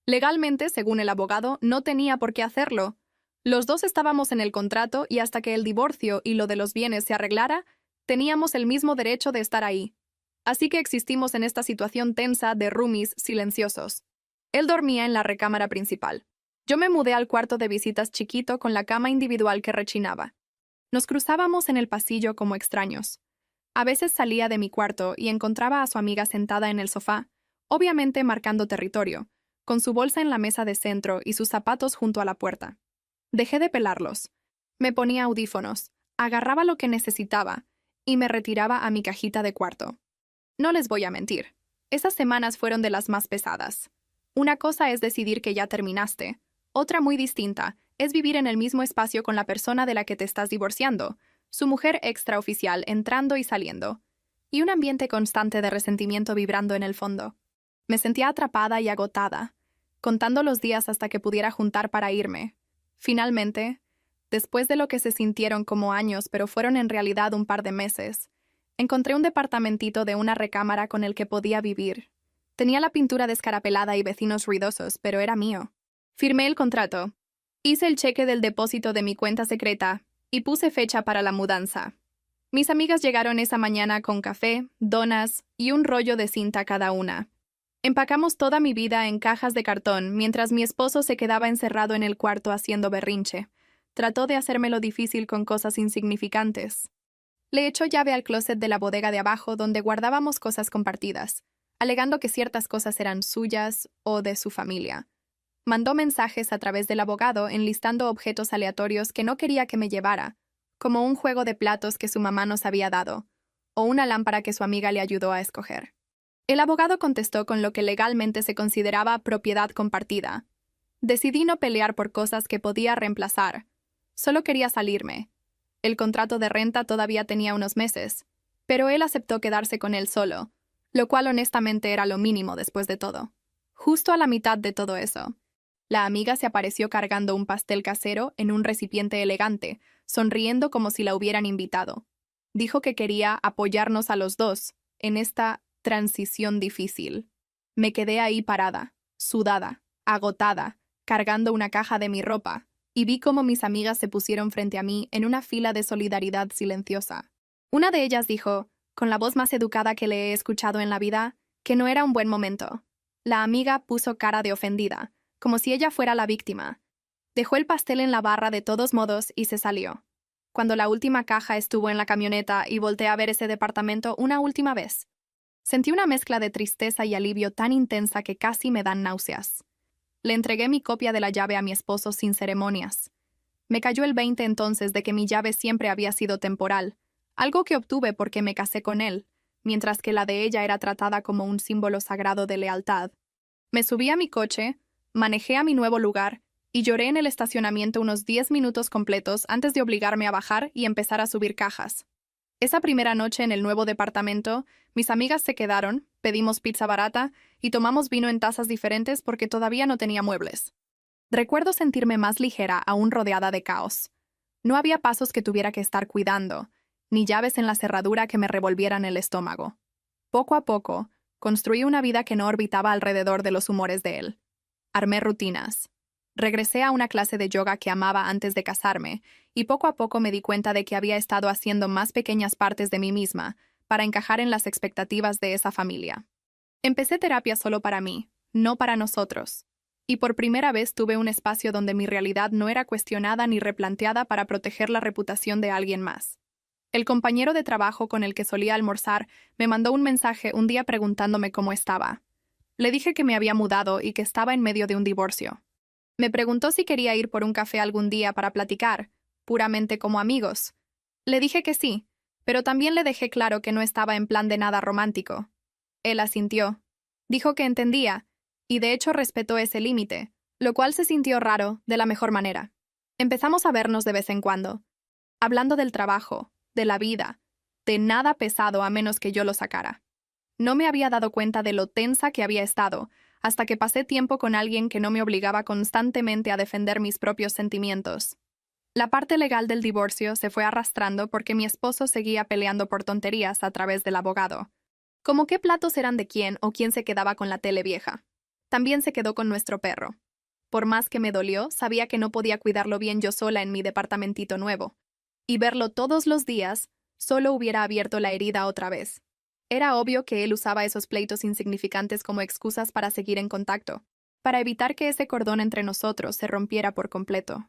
Legalmente, según el abogado, no tenía por qué hacerlo. Los dos estábamos en el contrato y hasta que el divorcio y lo de los bienes se arreglara, teníamos el mismo derecho de estar ahí. Así que existimos en esta situación tensa de roomies silenciosos. Él dormía en la recámara principal. Yo me mudé al cuarto de visitas chiquito con la cama individual que rechinaba. Nos cruzábamos en el pasillo como extraños. A veces salía de mi cuarto y encontraba a su amiga sentada en el sofá, obviamente marcando territorio, con su bolsa en la mesa de centro y sus zapatos junto a la puerta. Dejé de pelarlos. Me ponía audífonos, agarraba lo que necesitaba y me retiraba a mi cajita de cuarto. No les voy a mentir. Esas semanas fueron de las más pesadas. Una cosa es decidir que ya terminaste. Otra muy distinta es vivir en el mismo espacio con la persona de la que te estás divorciando, su mujer extraoficial entrando y saliendo, y un ambiente constante de resentimiento vibrando en el fondo. Me sentía atrapada y agotada, contando los días hasta que pudiera juntar para irme. Finalmente, después de lo que se sintieron como años, pero fueron en realidad un par de meses, encontré un departamentito de una recámara con el que podía vivir. Tenía la pintura descarapelada y vecinos ruidosos, pero era mío. Firmé el contrato. Hice el cheque del depósito de mi cuenta secreta y puse fecha para la mudanza. Mis amigas llegaron esa mañana con café, donas y un rollo de cinta cada una. Empacamos toda mi vida en cajas de cartón mientras mi esposo se quedaba encerrado en el cuarto haciendo berrinche. Trató de hacérmelo difícil con cosas insignificantes. Le echó llave al closet de la bodega de abajo donde guardábamos cosas compartidas, alegando que ciertas cosas eran suyas o de su familia. Mandó mensajes a través del abogado enlistando objetos aleatorios que no quería que me llevara, como un juego de platos que su mamá nos había dado, o una lámpara que su amiga le ayudó a escoger. El abogado contestó con lo que legalmente se consideraba propiedad compartida. Decidí no pelear por cosas que podía reemplazar. Solo quería salirme. El contrato de renta todavía tenía unos meses, pero él aceptó quedarse con él solo, lo cual honestamente era lo mínimo después de todo. Justo a la mitad de todo eso, la amiga se apareció cargando un pastel casero en un recipiente elegante, sonriendo como si la hubieran invitado. Dijo que quería apoyarnos a los dos en esta transición difícil. Me quedé ahí parada, sudada, agotada, cargando una caja de mi ropa, y vi cómo mis amigas se pusieron frente a mí en una fila de solidaridad silenciosa. Una de ellas dijo, con la voz más educada que le he escuchado en la vida, que no era un buen momento. La amiga puso cara de ofendida, como si ella fuera la víctima. Dejó el pastel en la barra de todos modos y se salió. Cuando la última caja estuvo en la camioneta y volteé a ver ese departamento una última vez, sentí una mezcla de tristeza y alivio tan intensa que casi me dan náuseas. Le entregué mi copia de la llave a mi esposo sin ceremonias. Me cayó el 20 entonces de que mi llave siempre había sido temporal, algo que obtuve porque me casé con él, mientras que la de ella era tratada como un símbolo sagrado de lealtad. Me subí a mi coche, manejé a mi nuevo lugar y lloré en el estacionamiento unos 10 minutos completos antes de obligarme a bajar y empezar a subir cajas. Esa primera noche en el nuevo departamento, mis amigas se quedaron, pedimos pizza barata y tomamos vino en tazas diferentes porque todavía no tenía muebles. Recuerdo sentirme más ligera aún rodeada de caos. No había pasos que tuviera que estar cuidando, ni llaves en la cerradura que me revolvieran el estómago. Poco a poco, construí una vida que no orbitaba alrededor de los humores de él. Armé rutinas. Regresé a una clase de yoga que amaba antes de casarme, y poco a poco me di cuenta de que había estado haciendo más pequeñas partes de mí misma para encajar en las expectativas de esa familia. Empecé terapia solo para mí, no para nosotros, y por primera vez tuve un espacio donde mi realidad no era cuestionada ni replanteada para proteger la reputación de alguien más. El compañero de trabajo con el que solía almorzar me mandó un mensaje un día preguntándome cómo estaba. Le dije que me había mudado y que estaba en medio de un divorcio. Me preguntó si quería ir por un café algún día para platicar, puramente como amigos. Le dije que sí, pero también le dejé claro que no estaba en plan de nada romántico. Él asintió. Dijo que entendía, y de hecho respetó ese límite, lo cual se sintió raro, de la mejor manera. Empezamos a vernos de vez en cuando, hablando del trabajo, de la vida, de nada pesado a menos que yo lo sacara. No me había dado cuenta de lo tensa que había estado, hasta que pasé tiempo con alguien que no me obligaba constantemente a defender mis propios sentimientos. La parte legal del divorcio se fue arrastrando porque mi esposo seguía peleando por tonterías a través del abogado. Como qué platos eran de quién o quién se quedaba con la tele vieja. También se quedó con nuestro perro. Por más que me dolió, sabía que no podía cuidarlo bien yo sola en mi departamentito nuevo. Y verlo todos los días solo hubiera abierto la herida otra vez. Era obvio que él usaba esos pleitos insignificantes como excusas para seguir en contacto, para evitar que ese cordón entre nosotros se rompiera por completo.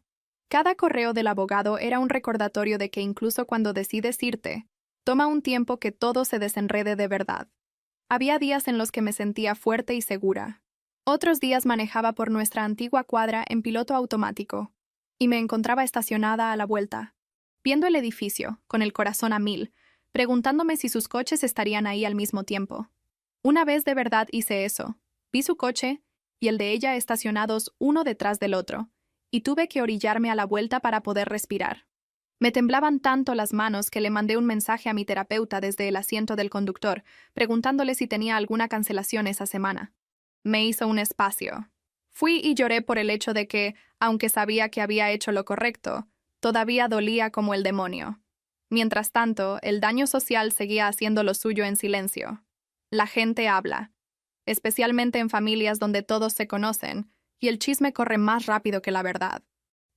Cada correo del abogado era un recordatorio de que incluso cuando decides irte, Toma un tiempo que todo se desenrede de verdad. Había días en los que me sentía fuerte y segura. Otros días manejaba por nuestra antigua cuadra en piloto automático y me encontraba estacionada a la vuelta, viendo el edificio, con el corazón a mil, preguntándome si sus coches estarían ahí al mismo tiempo. Una vez de verdad hice eso. Vi su coche y el de ella estacionados uno detrás del otro, y tuve que orillarme a la vuelta para poder respirar. Me temblaban tanto las manos que le mandé un mensaje a mi terapeuta desde el asiento del conductor, preguntándole si tenía alguna cancelación esa semana. Me hizo un espacio. Fui y lloré por el hecho de que, aunque sabía que había hecho lo correcto, todavía dolía como el demonio. Mientras tanto, el daño social seguía haciendo lo suyo en silencio. La gente habla, especialmente en familias donde todos se conocen, y el chisme corre más rápido que la verdad.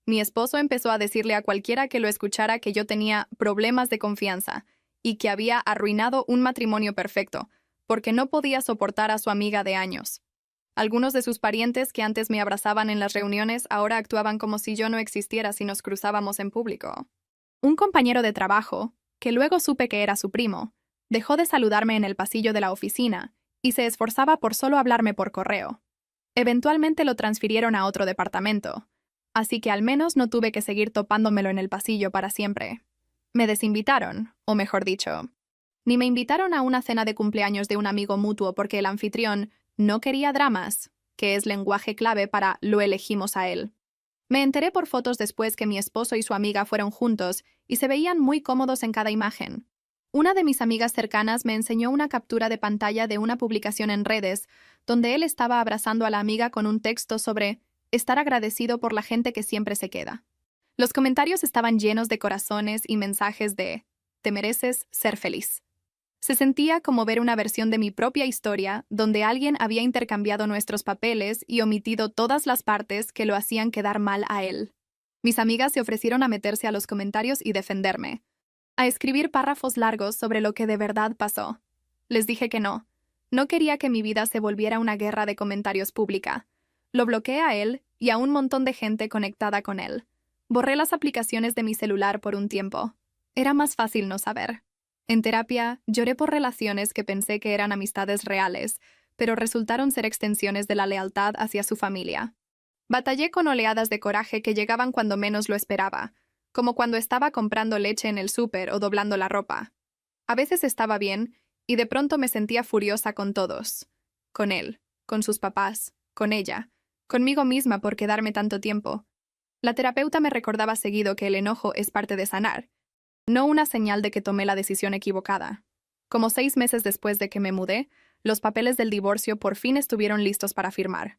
Mi esposo empezó a decirle a cualquiera que lo escuchara que yo tenía problemas de confianza y que había arruinado un matrimonio perfecto, porque no podía soportar a su amiga de años. Algunos de sus parientes que antes me abrazaban en las reuniones ahora actuaban como si yo no existiera si nos cruzábamos en público. Un compañero de trabajo, que luego supe que era su primo, dejó de saludarme en el pasillo de la oficina y se esforzaba por solo hablarme por correo. Eventualmente lo transfirieron a otro departamento, así que al menos no tuve que seguir topándomelo en el pasillo para siempre. Me desinvitaron, o mejor dicho, ni me invitaron a una cena de cumpleaños de un amigo mutuo porque el anfitrión no quería dramas, que es lenguaje clave para lo elegimos a él. Me enteré por fotos después que mi esposo y su amiga fueron juntos y se veían muy cómodos en cada imagen. Una de mis amigas cercanas me enseñó una captura de pantalla de una publicación en redes donde él estaba abrazando a la amiga con un texto sobre estar agradecido por la gente que siempre se queda. Los comentarios estaban llenos de corazones y mensajes de «Te mereces ser feliz». Se sentía como ver una versión de mi propia historia donde alguien había intercambiado nuestros papeles y omitido todas las partes que lo hacían quedar mal a él. Mis amigas se ofrecieron a meterse a los comentarios y defenderme, a escribir párrafos largos sobre lo que de verdad pasó. Les dije que no. No quería que mi vida se volviera una guerra de comentarios pública. Lo bloqueé a él y a un montón de gente conectada con él. Borré las aplicaciones de mi celular por un tiempo. Era más fácil no saber. En terapia, lloré por relaciones que pensé que eran amistades reales, pero resultaron ser extensiones de la lealtad hacia su familia. Batallé con oleadas de coraje que llegaban cuando menos lo esperaba, como cuando estaba comprando leche en el súper o doblando la ropa. A veces estaba bien, y de pronto me sentía furiosa con todos. Con él, con sus papás, con ella, conmigo misma por quedarme tanto tiempo. La terapeuta me recordaba seguido que el enojo es parte de sanar, no una señal de que tomé la decisión equivocada. Como 6 meses después de que me mudé, los papeles del divorcio por fin estuvieron listos para firmar.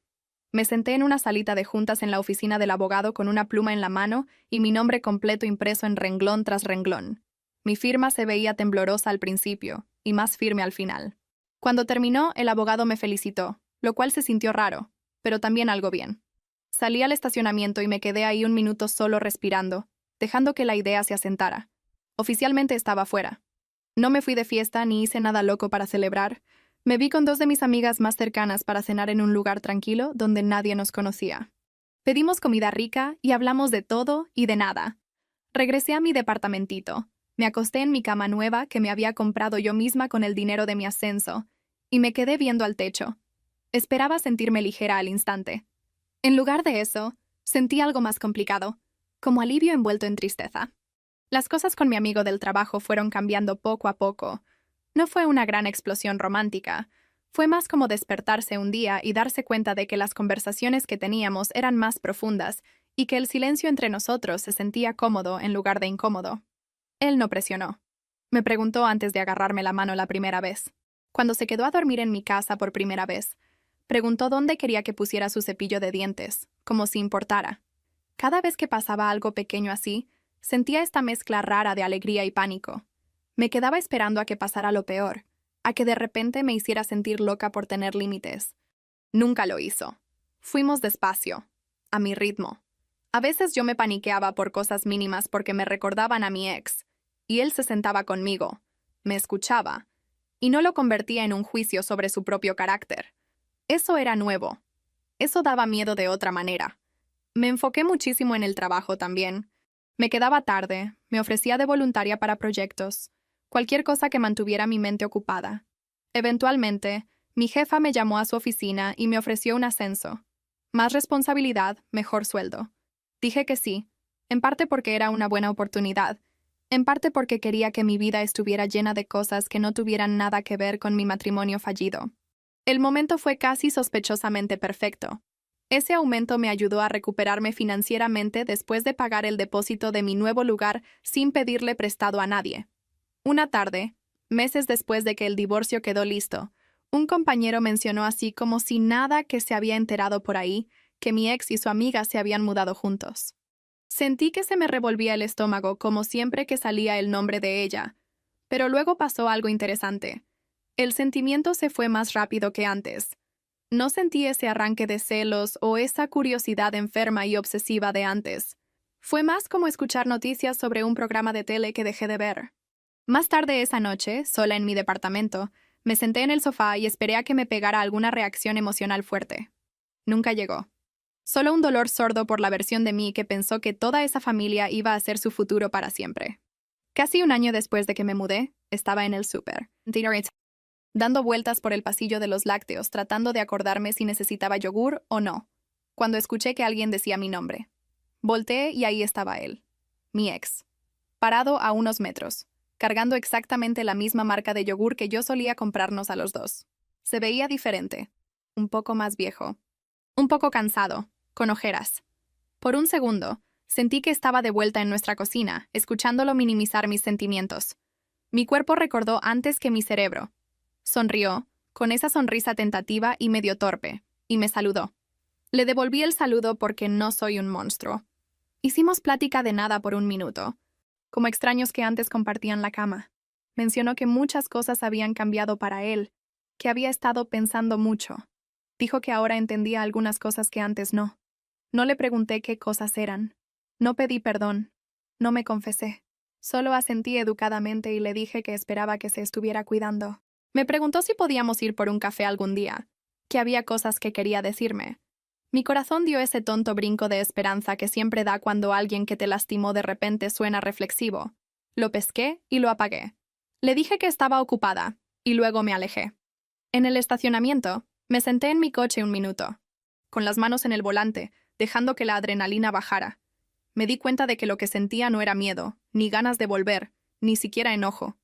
Me senté en una salita de juntas en la oficina del abogado con una pluma en la mano y mi nombre completo impreso en renglón tras renglón. Mi firma se veía temblorosa al principio y más firme al final. Cuando terminó, el abogado me felicitó, lo cual se sintió raro, pero también algo bien. Salí al estacionamiento y me quedé ahí un minuto solo respirando, dejando que la idea se asentara. Oficialmente estaba fuera. No me fui de fiesta ni hice nada loco para celebrar. Me vi con 2 de mis amigas más cercanas para cenar en un lugar tranquilo donde nadie nos conocía. Pedimos comida rica y hablamos de todo y de nada. Regresé a mi departamentito. Me acosté en mi cama nueva que me había comprado yo misma con el dinero de mi ascenso, y me quedé viendo al techo. Esperaba sentirme ligera al instante. En lugar de eso, sentí algo más complicado, como alivio envuelto en tristeza. Las cosas con mi amigo del trabajo fueron cambiando poco a poco. No fue una gran explosión romántica. Fue más como despertarse un día y darse cuenta de que las conversaciones que teníamos eran más profundas y que el silencio entre nosotros se sentía cómodo en lugar de incómodo. Él no presionó. Me preguntó antes de agarrarme la mano la primera vez. Cuando se quedó a dormir en mi casa por primera vez, preguntó dónde quería que pusiera su cepillo de dientes, como si importara. Cada vez que pasaba algo pequeño así, sentía esta mezcla rara de alegría y pánico. Me quedaba esperando a que pasara lo peor, a que de repente me hiciera sentir loca por tener límites. Nunca lo hizo. Fuimos despacio, a mi ritmo. A veces yo me paniqueaba por cosas mínimas porque me recordaban a mi ex, y él se sentaba conmigo, me escuchaba, y no lo convertía en un juicio sobre su propio carácter. Eso era nuevo. Eso daba miedo de otra manera. Me enfoqué muchísimo en el trabajo también. Me quedaba tarde, me ofrecía de voluntaria para proyectos. Cualquier cosa que mantuviera mi mente ocupada. Eventualmente, mi jefa me llamó a su oficina y me ofreció un ascenso. Más responsabilidad, mejor sueldo. Dije que sí, en parte porque era una buena oportunidad, en parte porque quería que mi vida estuviera llena de cosas que no tuvieran nada que ver con mi matrimonio fallido. El momento fue casi sospechosamente perfecto. Ese aumento me ayudó a recuperarme financieramente después de pagar el depósito de mi nuevo lugar sin pedirle prestado a nadie. Una tarde, meses después de que el divorcio quedó listo, un compañero mencionó así como si nada que se había enterado por ahí, que mi ex y su amiga se habían mudado juntos. Sentí que se me revolvía el estómago como siempre que salía el nombre de ella, pero luego pasó algo interesante. El sentimiento se fue más rápido que antes. No sentí ese arranque de celos o esa curiosidad enferma y obsesiva de antes. Fue más como escuchar noticias sobre un programa de tele que dejé de ver. Más tarde esa noche, sola en mi departamento, me senté en el sofá y esperé a que me pegara alguna reacción emocional fuerte. Nunca llegó. Solo un dolor sordo por la versión de mí que pensó que toda esa familia iba a ser su futuro para siempre. Casi un año después de que me mudé, estaba en el súper, dando vueltas por el pasillo de los lácteos tratando de acordarme si necesitaba yogur o no, cuando escuché que alguien decía mi nombre. Volteé y ahí estaba él, mi ex, parado a unos metros, cargando exactamente la misma marca de yogur que yo solía comprarnos a los dos. Se veía diferente, un poco más viejo, un poco cansado, con ojeras. Por un segundo, sentí que estaba de vuelta en nuestra cocina, escuchándolo minimizar mis sentimientos. Mi cuerpo recordó antes que mi cerebro. Sonrió, con esa sonrisa tentativa y medio torpe, y me saludó. Le devolví el saludo porque no soy un monstruo. Hicimos plática de nada por un minuto, como extraños que antes compartían la cama. Mencionó que muchas cosas habían cambiado para él, que había estado pensando mucho. Dijo que ahora entendía algunas cosas que antes no. No le pregunté qué cosas eran. No pedí perdón. No me confesé. Solo asentí educadamente y le dije que esperaba que se estuviera cuidando. Me preguntó si podíamos ir por un café algún día, que había cosas que quería decirme. Mi corazón dio ese tonto brinco de esperanza que siempre da cuando alguien que te lastimó de repente suena reflexivo. Lo pesqué y lo apagué. Le dije que estaba ocupada, y luego me alejé. En el estacionamiento, me senté en mi coche un minuto, con las manos en el volante, dejando que la adrenalina bajara. Me di cuenta de que lo que sentía no era miedo, ni ganas de volver, ni siquiera enojo.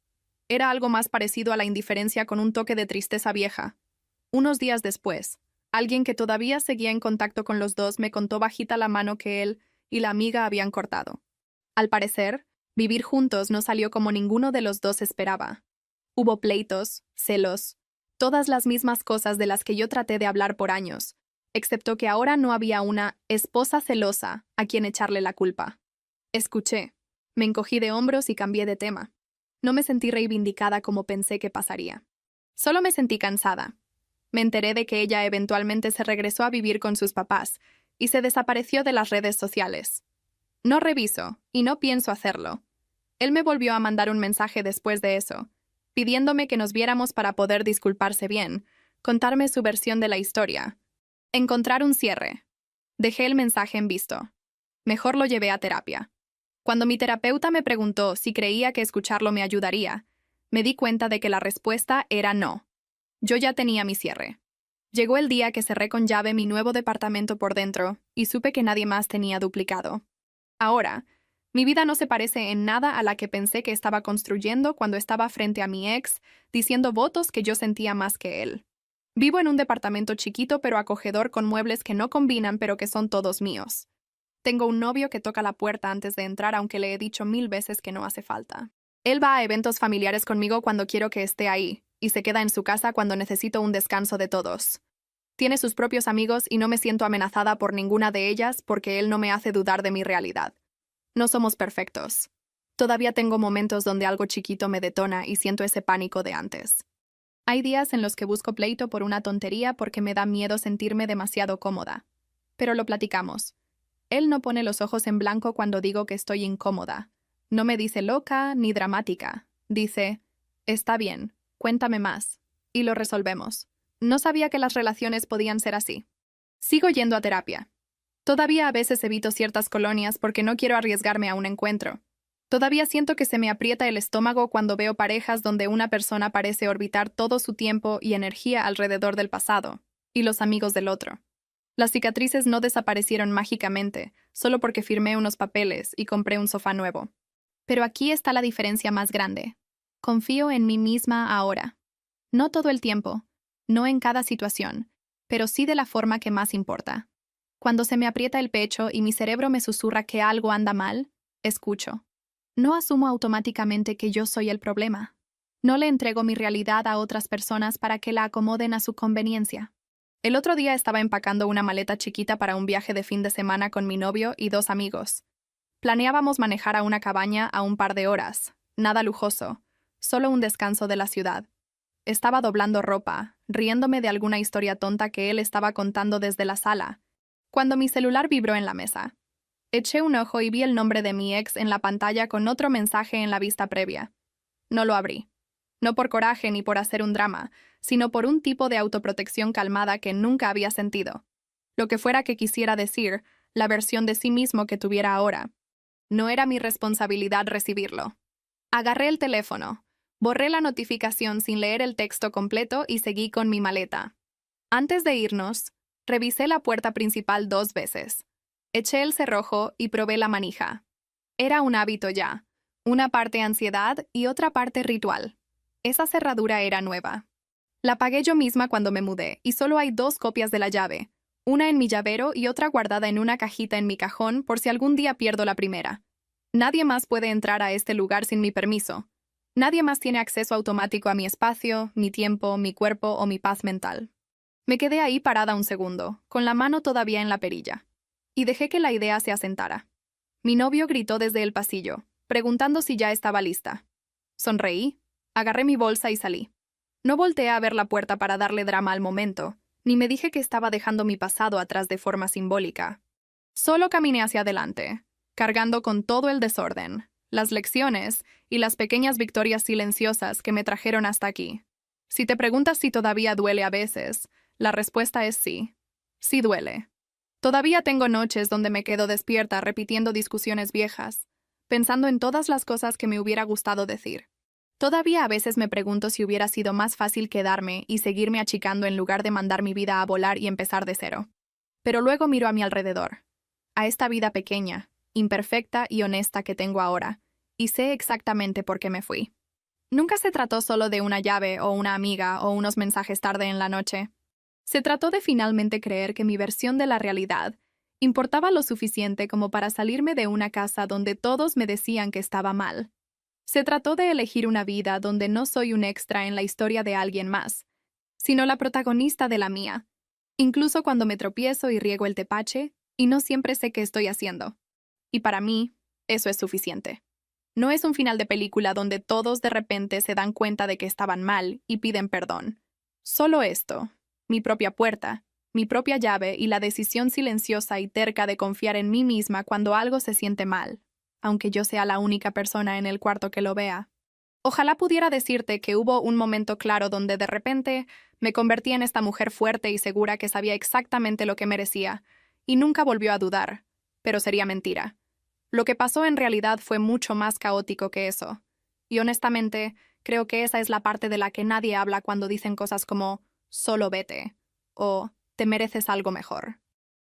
Era algo más parecido a la indiferencia con un toque de tristeza vieja. Unos días después, alguien que todavía seguía en contacto con los dos me contó bajita la mano que él y la amiga habían cortado. Al parecer, vivir juntos no salió como ninguno de los dos esperaba. Hubo pleitos, celos, todas las mismas cosas de las que yo traté de hablar por años, excepto que ahora no había una esposa celosa a quien echarle la culpa. Escuché, me encogí de hombros y cambié de tema. No me sentí reivindicada como pensé que pasaría. Solo me sentí cansada. Me enteré de que ella eventualmente se regresó a vivir con sus papás y se desapareció de las redes sociales. No reviso, y no pienso hacerlo. Él me volvió a mandar un mensaje después de eso, pidiéndome que nos viéramos para poder disculparse bien, contarme su versión de la historia. Encontrar un cierre. Dejé el mensaje en visto. Mejor lo llevé a terapia. Cuando mi terapeuta me preguntó si creía que escucharlo me ayudaría, me di cuenta de que la respuesta era no. Yo ya tenía mi cierre. Llegó el día que cerré con llave mi nuevo departamento por dentro y supe que nadie más tenía duplicado. Ahora, mi vida no se parece en nada a la que pensé que estaba construyendo cuando estaba frente a mi ex, diciendo votos que yo sentía más que él. Vivo en un departamento chiquito pero acogedor con muebles que no combinan pero que son todos míos. Tengo un novio que toca la puerta antes de entrar aunque le he dicho 1000 veces que no hace falta. Él va a eventos familiares conmigo cuando quiero que esté ahí, y se queda en su casa cuando necesito un descanso de todos. Tiene sus propios amigos y no me siento amenazada por ninguna de ellas porque él no me hace dudar de mi realidad. No somos perfectos. Todavía tengo momentos donde algo chiquito me detona y siento ese pánico de antes. Hay días en los que busco pleito por una tontería porque me da miedo sentirme demasiado cómoda. Pero lo platicamos. Él no pone los ojos en blanco cuando digo que estoy incómoda. No me dice loca ni dramática. Dice, está bien, cuéntame más. Y lo resolvemos. No sabía que las relaciones podían ser así. Sigo yendo a terapia. Todavía a veces evito ciertas colonias porque no quiero arriesgarme a un encuentro. Todavía siento que se me aprieta el estómago cuando veo parejas donde una persona parece orbitar todo su tiempo y energía alrededor del pasado, y los amigos del otro. Las cicatrices no desaparecieron mágicamente, solo porque firmé unos papeles y compré un sofá nuevo. Pero aquí está la diferencia más grande. Confío en mí misma ahora. No todo el tiempo, no en cada situación, pero sí de la forma que más importa. Cuando se me aprieta el pecho y mi cerebro me susurra que algo anda mal, escucho. No asumo automáticamente que yo soy el problema. No le entrego mi realidad a otras personas para que la acomoden a su conveniencia. El otro día estaba empacando una maleta chiquita para un viaje de fin de semana con mi novio y 2 amigos. Planeábamos manejar a una cabaña a un par de horas, nada lujoso, solo un descanso de la ciudad. Estaba doblando ropa, riéndome de alguna historia tonta que él estaba contando desde la sala, cuando mi celular vibró en la mesa. Eché un ojo y vi el nombre de mi ex en la pantalla con otro mensaje en la vista previa. No lo abrí. No por coraje ni por hacer un drama, sino por un tipo de autoprotección calmada que nunca había sentido. Lo que fuera que quisiera decir, la versión de sí mismo que tuviera ahora. No era mi responsabilidad recibirlo. Agarré el teléfono, borré la notificación sin leer el texto completo y seguí con mi maleta. Antes de irnos, revisé la puerta principal 2 veces. Eché el cerrojo y probé la manija. Era un hábito ya, una parte ansiedad y otra parte ritual. Esa cerradura era nueva. La pagué yo misma cuando me mudé y solo hay 2 copias de la llave, una en mi llavero y otra guardada en una cajita en mi cajón por si algún día pierdo la primera. Nadie más puede entrar a este lugar sin mi permiso. Nadie más tiene acceso automático a mi espacio, mi tiempo, mi cuerpo o mi paz mental. Me quedé ahí parada un segundo, con la mano todavía en la perilla, y dejé que la idea se asentara. Mi novio gritó desde el pasillo, preguntando si ya estaba lista. Sonreí, agarré mi bolsa y salí. No volteé a ver la puerta para darle drama al momento, ni me dije que estaba dejando mi pasado atrás de forma simbólica. Solo caminé hacia adelante, cargando con todo el desorden, las lecciones y las pequeñas victorias silenciosas que me trajeron hasta aquí. Si te preguntas si todavía duele a veces, la respuesta es sí. Sí duele. Todavía tengo noches donde me quedo despierta repitiendo discusiones viejas, pensando en todas las cosas que me hubiera gustado decir. Todavía a veces me pregunto si hubiera sido más fácil quedarme y seguirme achicando en lugar de mandar mi vida a volar y empezar de cero. Pero luego miro a mi alrededor, a esta vida pequeña, imperfecta y honesta que tengo ahora, y sé exactamente por qué me fui. Nunca se trató solo de una llave o una amiga o unos mensajes tarde en la noche. Se trató de finalmente creer que mi versión de la realidad importaba lo suficiente como para salirme de una casa donde todos me decían que estaba mal. Se trató de elegir una vida donde no soy un extra en la historia de alguien más, sino la protagonista de la mía, incluso cuando me tropiezo y riego el tepache y no siempre sé qué estoy haciendo. Y para mí, eso es suficiente. No es un final de película donde todos de repente se dan cuenta de que estaban mal y piden perdón. Solo esto, mi propia puerta, mi propia llave y la decisión silenciosa y terca de confiar en mí misma cuando algo se siente mal, aunque yo sea la única persona en el cuarto que lo vea. Ojalá pudiera decirte que hubo un momento claro donde de repente me convertí en esta mujer fuerte y segura que sabía exactamente lo que merecía, y nunca volvió a dudar, pero sería mentira. Lo que pasó en realidad fue mucho más caótico que eso, y honestamente, creo que esa es la parte de la que nadie habla cuando dicen cosas como «solo vete» o «te mereces algo mejor».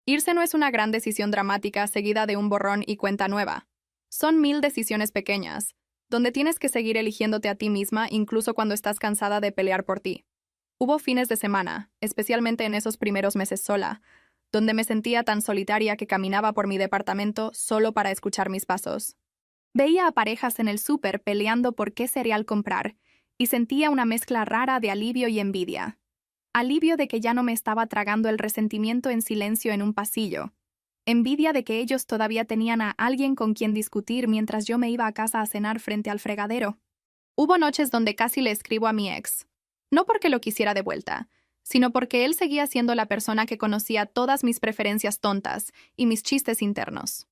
Irse no es una gran decisión dramática seguida de un borrón y cuenta nueva. Son 1000 decisiones pequeñas, donde tienes que seguir eligiéndote a ti misma incluso cuando estás cansada de pelear por ti. Hubo fines de semana, especialmente en esos primeros meses sola, donde me sentía tan solitaria que caminaba por mi departamento solo para escuchar mis pasos. Veía a parejas en el súper peleando por qué cereal comprar, y sentía una mezcla rara de alivio y envidia. Alivio de que ya no me estaba tragando el resentimiento en silencio en un pasillo. Envidia de que ellos todavía tenían a alguien con quien discutir mientras yo me iba a casa a cenar frente al fregadero. Hubo noches donde casi le escribo a mi ex. No porque lo quisiera de vuelta, sino porque él seguía siendo la persona que conocía todas mis preferencias tontas y mis chistes internos.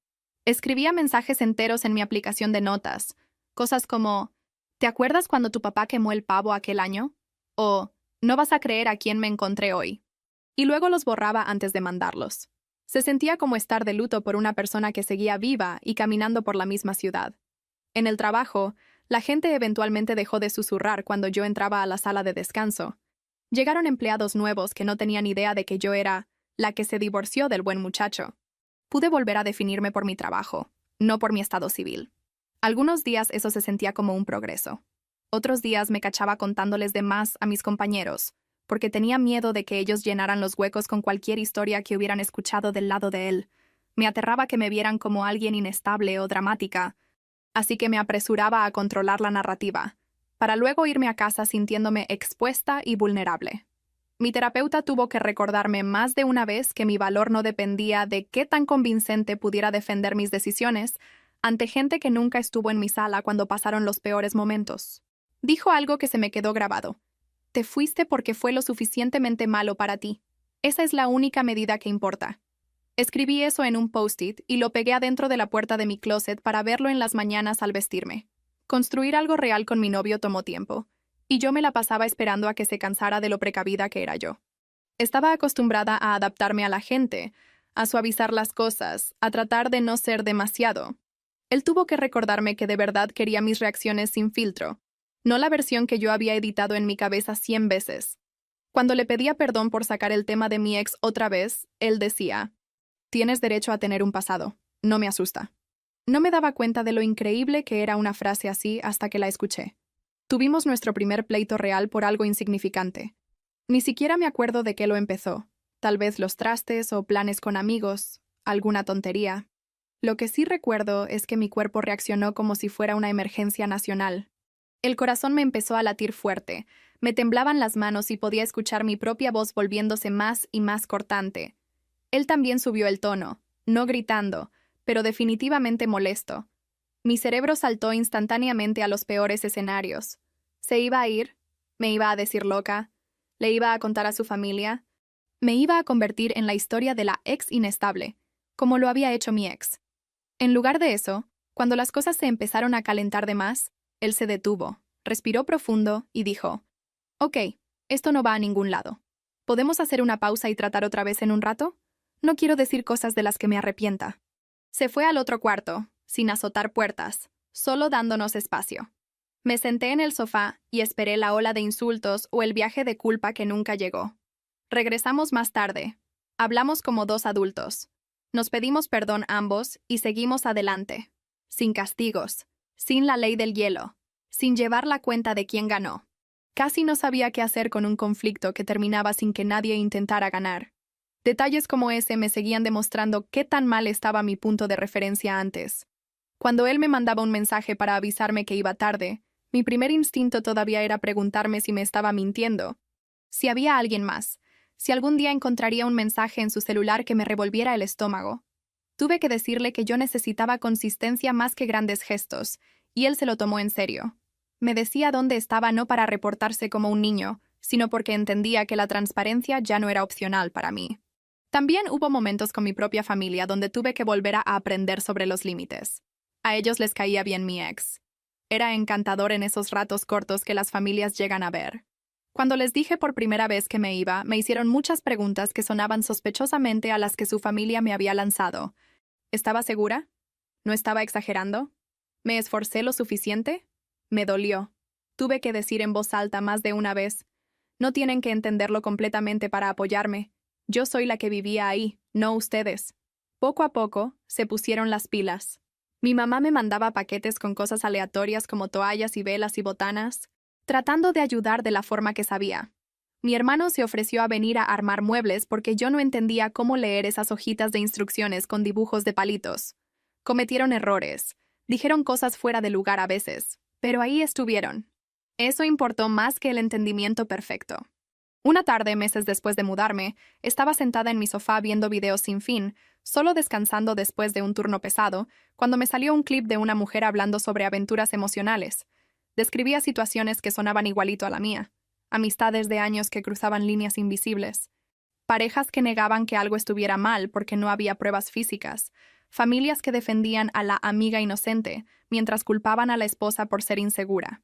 Escribía mensajes enteros en mi aplicación de notas, cosas como «¿Te acuerdas cuando tu papá quemó el pavo aquel año?» o «No vas a creer a quién me encontré hoy». Y luego los borraba antes de mandarlos. Se sentía como estar de luto por una persona que seguía viva y caminando por la misma ciudad. En el trabajo, la gente eventualmente dejó de susurrar cuando yo entraba a la sala de descanso. Llegaron empleados nuevos que no tenían idea de que yo era la que se divorció del buen muchacho. Pude volver a definirme por mi trabajo, no por mi estado civil. Algunos días eso se sentía como un progreso. Otros días me cachaba contándoles de más a mis compañeros, porque tenía miedo de que ellos llenaran los huecos con cualquier historia que hubieran escuchado del lado de él. Me aterraba que me vieran como alguien inestable o dramática, así que me apresuraba a controlar la narrativa, para luego irme a casa sintiéndome expuesta y vulnerable. Mi terapeuta tuvo que recordarme más de una vez que mi valor no dependía de qué tan convincente pudiera defender mis decisiones ante gente que nunca estuvo en mi sala cuando pasaron los peores momentos. Dijo algo que se me quedó grabado. Te fuiste porque fue lo suficientemente malo para ti. Esa es la única medida que importa. Escribí eso en un post-it y lo pegué adentro de la puerta de mi closet para verlo en las mañanas al vestirme. Construir algo real con mi novio tomó tiempo, y yo me la pasaba esperando a que se cansara de lo precavida que era yo. Estaba acostumbrada a adaptarme a la gente, a suavizar las cosas, a tratar de no ser demasiado. Él tuvo que recordarme que de verdad quería mis reacciones sin filtro, no la versión que yo había editado en mi cabeza 100 veces. Cuando le pedía perdón por sacar el tema de mi ex otra vez, él decía: tienes derecho a tener un pasado. No me asusta. No me daba cuenta de lo increíble que era una frase así hasta que la escuché. Tuvimos nuestro primer pleito real por algo insignificante. Ni siquiera me acuerdo de qué lo empezó. Tal vez los trastes o planes con amigos, alguna tontería. Lo que sí recuerdo es que mi cuerpo reaccionó como si fuera una emergencia nacional. El corazón me empezó a latir fuerte, me temblaban las manos y podía escuchar mi propia voz volviéndose más y más cortante. Él también subió el tono, no gritando, pero definitivamente molesto. Mi cerebro saltó instantáneamente a los peores escenarios. ¿Se iba a ir? ¿Me iba a decir loca? ¿Le iba a contar a su familia? Me iba a convertir en la historia de la ex inestable, como lo había hecho mi ex. En lugar de eso, cuando las cosas se empezaron a calentar de más, él se detuvo, respiró profundo y dijo: «Ok, esto no va a ningún lado. ¿Podemos hacer una pausa y tratar otra vez en un rato? No quiero decir cosas de las que me arrepienta». Se fue al otro cuarto, sin azotar puertas, solo dándonos espacio. Me senté en el sofá y esperé la ola de insultos o el viaje de culpa que nunca llegó. Regresamos más tarde. Hablamos como dos adultos. Nos pedimos perdón ambos y seguimos adelante. Sin castigos, sin la ley del hielo, sin llevar la cuenta de quién ganó. Casi no sabía qué hacer con un conflicto que terminaba sin que nadie intentara ganar. Detalles como ese me seguían demostrando qué tan mal estaba mi punto de referencia antes. Cuando él me mandaba un mensaje para avisarme que iba tarde, mi primer instinto todavía era preguntarme si me estaba mintiendo, si había alguien más, si algún día encontraría un mensaje en su celular que me revolviera el estómago. Tuve que decirle que yo necesitaba consistencia más que grandes gestos, y él se lo tomó en serio. Me decía dónde estaba no para reportarse como un niño, sino porque entendía que la transparencia ya no era opcional para mí. También hubo momentos con mi propia familia donde tuve que volver a aprender sobre los límites. A ellos les caía bien mi ex. Era encantador en esos ratos cortos que las familias llegan a ver. Cuando les dije por primera vez que me iba, me hicieron muchas preguntas que sonaban sospechosamente a las que su familia me había lanzado. ¿Estaba segura? ¿No estaba exagerando? ¿Me esforcé lo suficiente? Me dolió. Tuve que decir en voz alta más de una vez: no tienen que entenderlo completamente para apoyarme. Yo soy la que vivía ahí, no ustedes. Poco a poco, se pusieron las pilas. Mi mamá me mandaba paquetes con cosas aleatorias como toallas y velas y botanas, tratando de ayudar de la forma que sabía. Mi hermano se ofreció a venir a armar muebles porque yo no entendía cómo leer esas hojitas de instrucciones con dibujos de palitos. Cometieron errores, dijeron cosas fuera de lugar a veces, pero ahí estuvieron. Eso importó más que el entendimiento perfecto. Una tarde, meses después de mudarme, estaba sentada en mi sofá viendo videos sin fin, solo descansando después de un turno pesado, cuando me salió un clip de una mujer hablando sobre aventuras emocionales. Describía situaciones que sonaban igualito a la mía, amistades de años que cruzaban líneas invisibles, parejas que negaban que algo estuviera mal porque no había pruebas físicas, familias que defendían a la amiga inocente mientras culpaban a la esposa por ser insegura.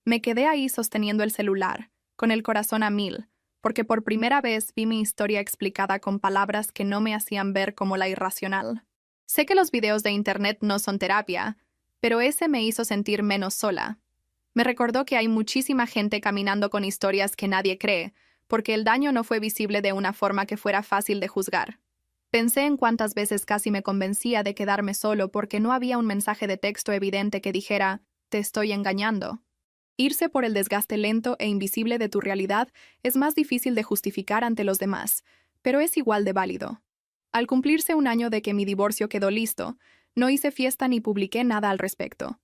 Me quedé ahí sosteniendo el celular, con el corazón a mil, porque por primera vez vi mi historia explicada con palabras que no me hacían ver como la irracional. Sé que los videos de internet no son terapia, pero ese me hizo sentir menos sola. Me recordó que hay muchísima gente caminando con historias que nadie cree, porque el daño no fue visible de una forma que fuera fácil de juzgar. Pensé en cuántas veces casi me convencía de quedarme solo porque no había un mensaje de texto evidente que dijera, te estoy engañando. Irse por el desgaste lento e invisible de tu realidad es más difícil de justificar ante los demás, pero es igual de válido. Al cumplirse un año de que mi divorcio quedó listo, no hice fiesta ni publiqué nada al respecto.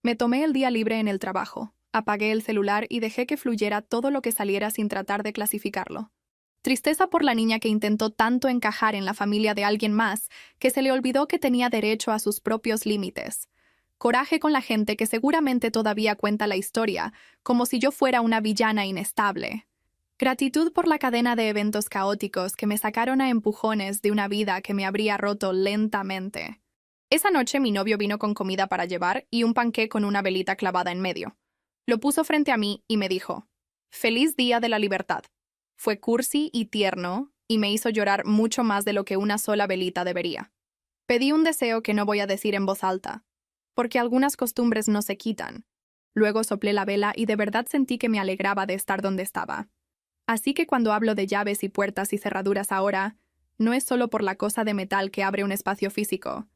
Me tomé el día libre en el trabajo, apagué el celular y dejé que fluyera todo lo que saliera sin tratar de clasificarlo. Tristeza por la niña que intentó tanto encajar en la familia de alguien más que se le olvidó que tenía derecho a sus propios límites. Coraje con la gente que seguramente todavía cuenta la historia, como si yo fuera una villana inestable. Gratitud por la cadena de eventos caóticos que me sacaron a empujones de una vida que me habría roto lentamente. Esa noche mi novio vino con comida para llevar y un panqué con una velita clavada en medio. Lo puso frente a mí y me dijo, «Feliz Día de la Libertad». Fue cursi y tierno, y me hizo llorar mucho más de lo que una sola velita debería. Pedí un deseo que no voy a decir en voz alta, porque algunas costumbres no se quitan. Luego soplé la vela y de verdad sentí que me alegraba de estar donde estaba. Así que cuando hablo de llaves y puertas y cerraduras ahora, no es solo por la cosa de metal que abre un espacio físico.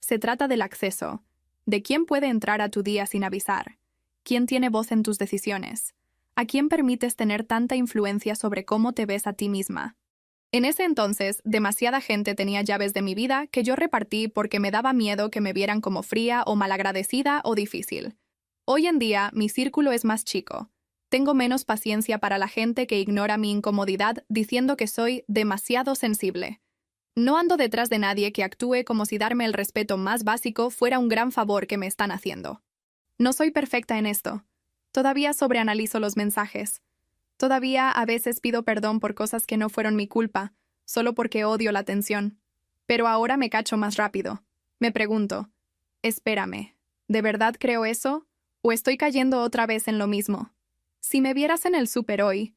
Se trata del acceso, de quién puede entrar a tu día sin avisar, quién tiene voz en tus decisiones, a quién permites tener tanta influencia sobre cómo te ves a ti misma. En ese entonces, demasiada gente tenía llaves de mi vida que yo repartí porque me daba miedo que me vieran como fría o malagradecida o difícil. Hoy en día, mi círculo es más chico. Tengo menos paciencia para la gente que ignora mi incomodidad diciendo que soy demasiado sensible. No ando detrás de nadie que actúe como si darme el respeto más básico fuera un gran favor que me están haciendo. No soy perfecta en esto. Todavía sobreanalizo los mensajes. Todavía a veces pido perdón por cosas que no fueron mi culpa, solo porque odio la atención. Pero ahora me cacho más rápido. Me pregunto, espérame, ¿de verdad creo eso? ¿O estoy cayendo otra vez en lo mismo? Si me vieras en el súper hoy,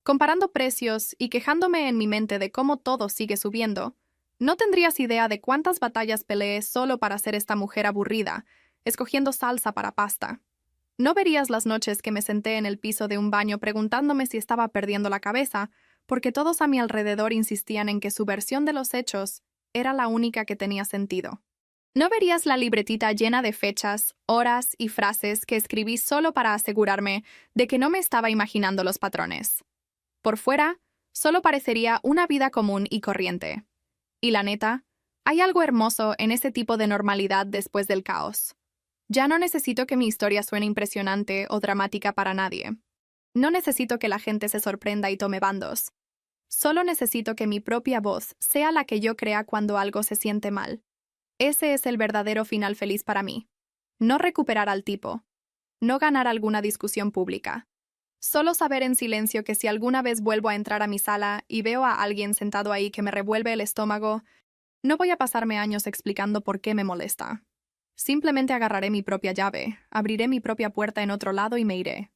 comparando precios y quejándome en mi mente de cómo todo sigue subiendo, no tendrías idea de cuántas batallas peleé solo para ser esta mujer aburrida, escogiendo salsa para pasta. No verías las noches que me senté en el piso de un baño preguntándome si estaba perdiendo la cabeza, porque todos a mi alrededor insistían en que su versión de los hechos era la única que tenía sentido. No verías la libretita llena de fechas, horas y frases que escribí solo para asegurarme de que no me estaba imaginando los patrones. Por fuera, solo parecería una vida común y corriente. Y la neta, hay algo hermoso en ese tipo de normalidad después del caos. Ya no necesito que mi historia suene impresionante o dramática para nadie. No necesito que la gente se sorprenda y tome bandos. Solo necesito que mi propia voz sea la que yo crea cuando algo se siente mal. Ese es el verdadero final feliz para mí. No recuperar al tipo. No ganar alguna discusión pública. Solo saber en silencio que si alguna vez vuelvo a entrar a mi sala y veo a alguien sentado ahí que me revuelve el estómago, no voy a pasarme años explicando por qué me molesta. Simplemente agarraré mi propia llave, abriré mi propia puerta en otro lado y me iré.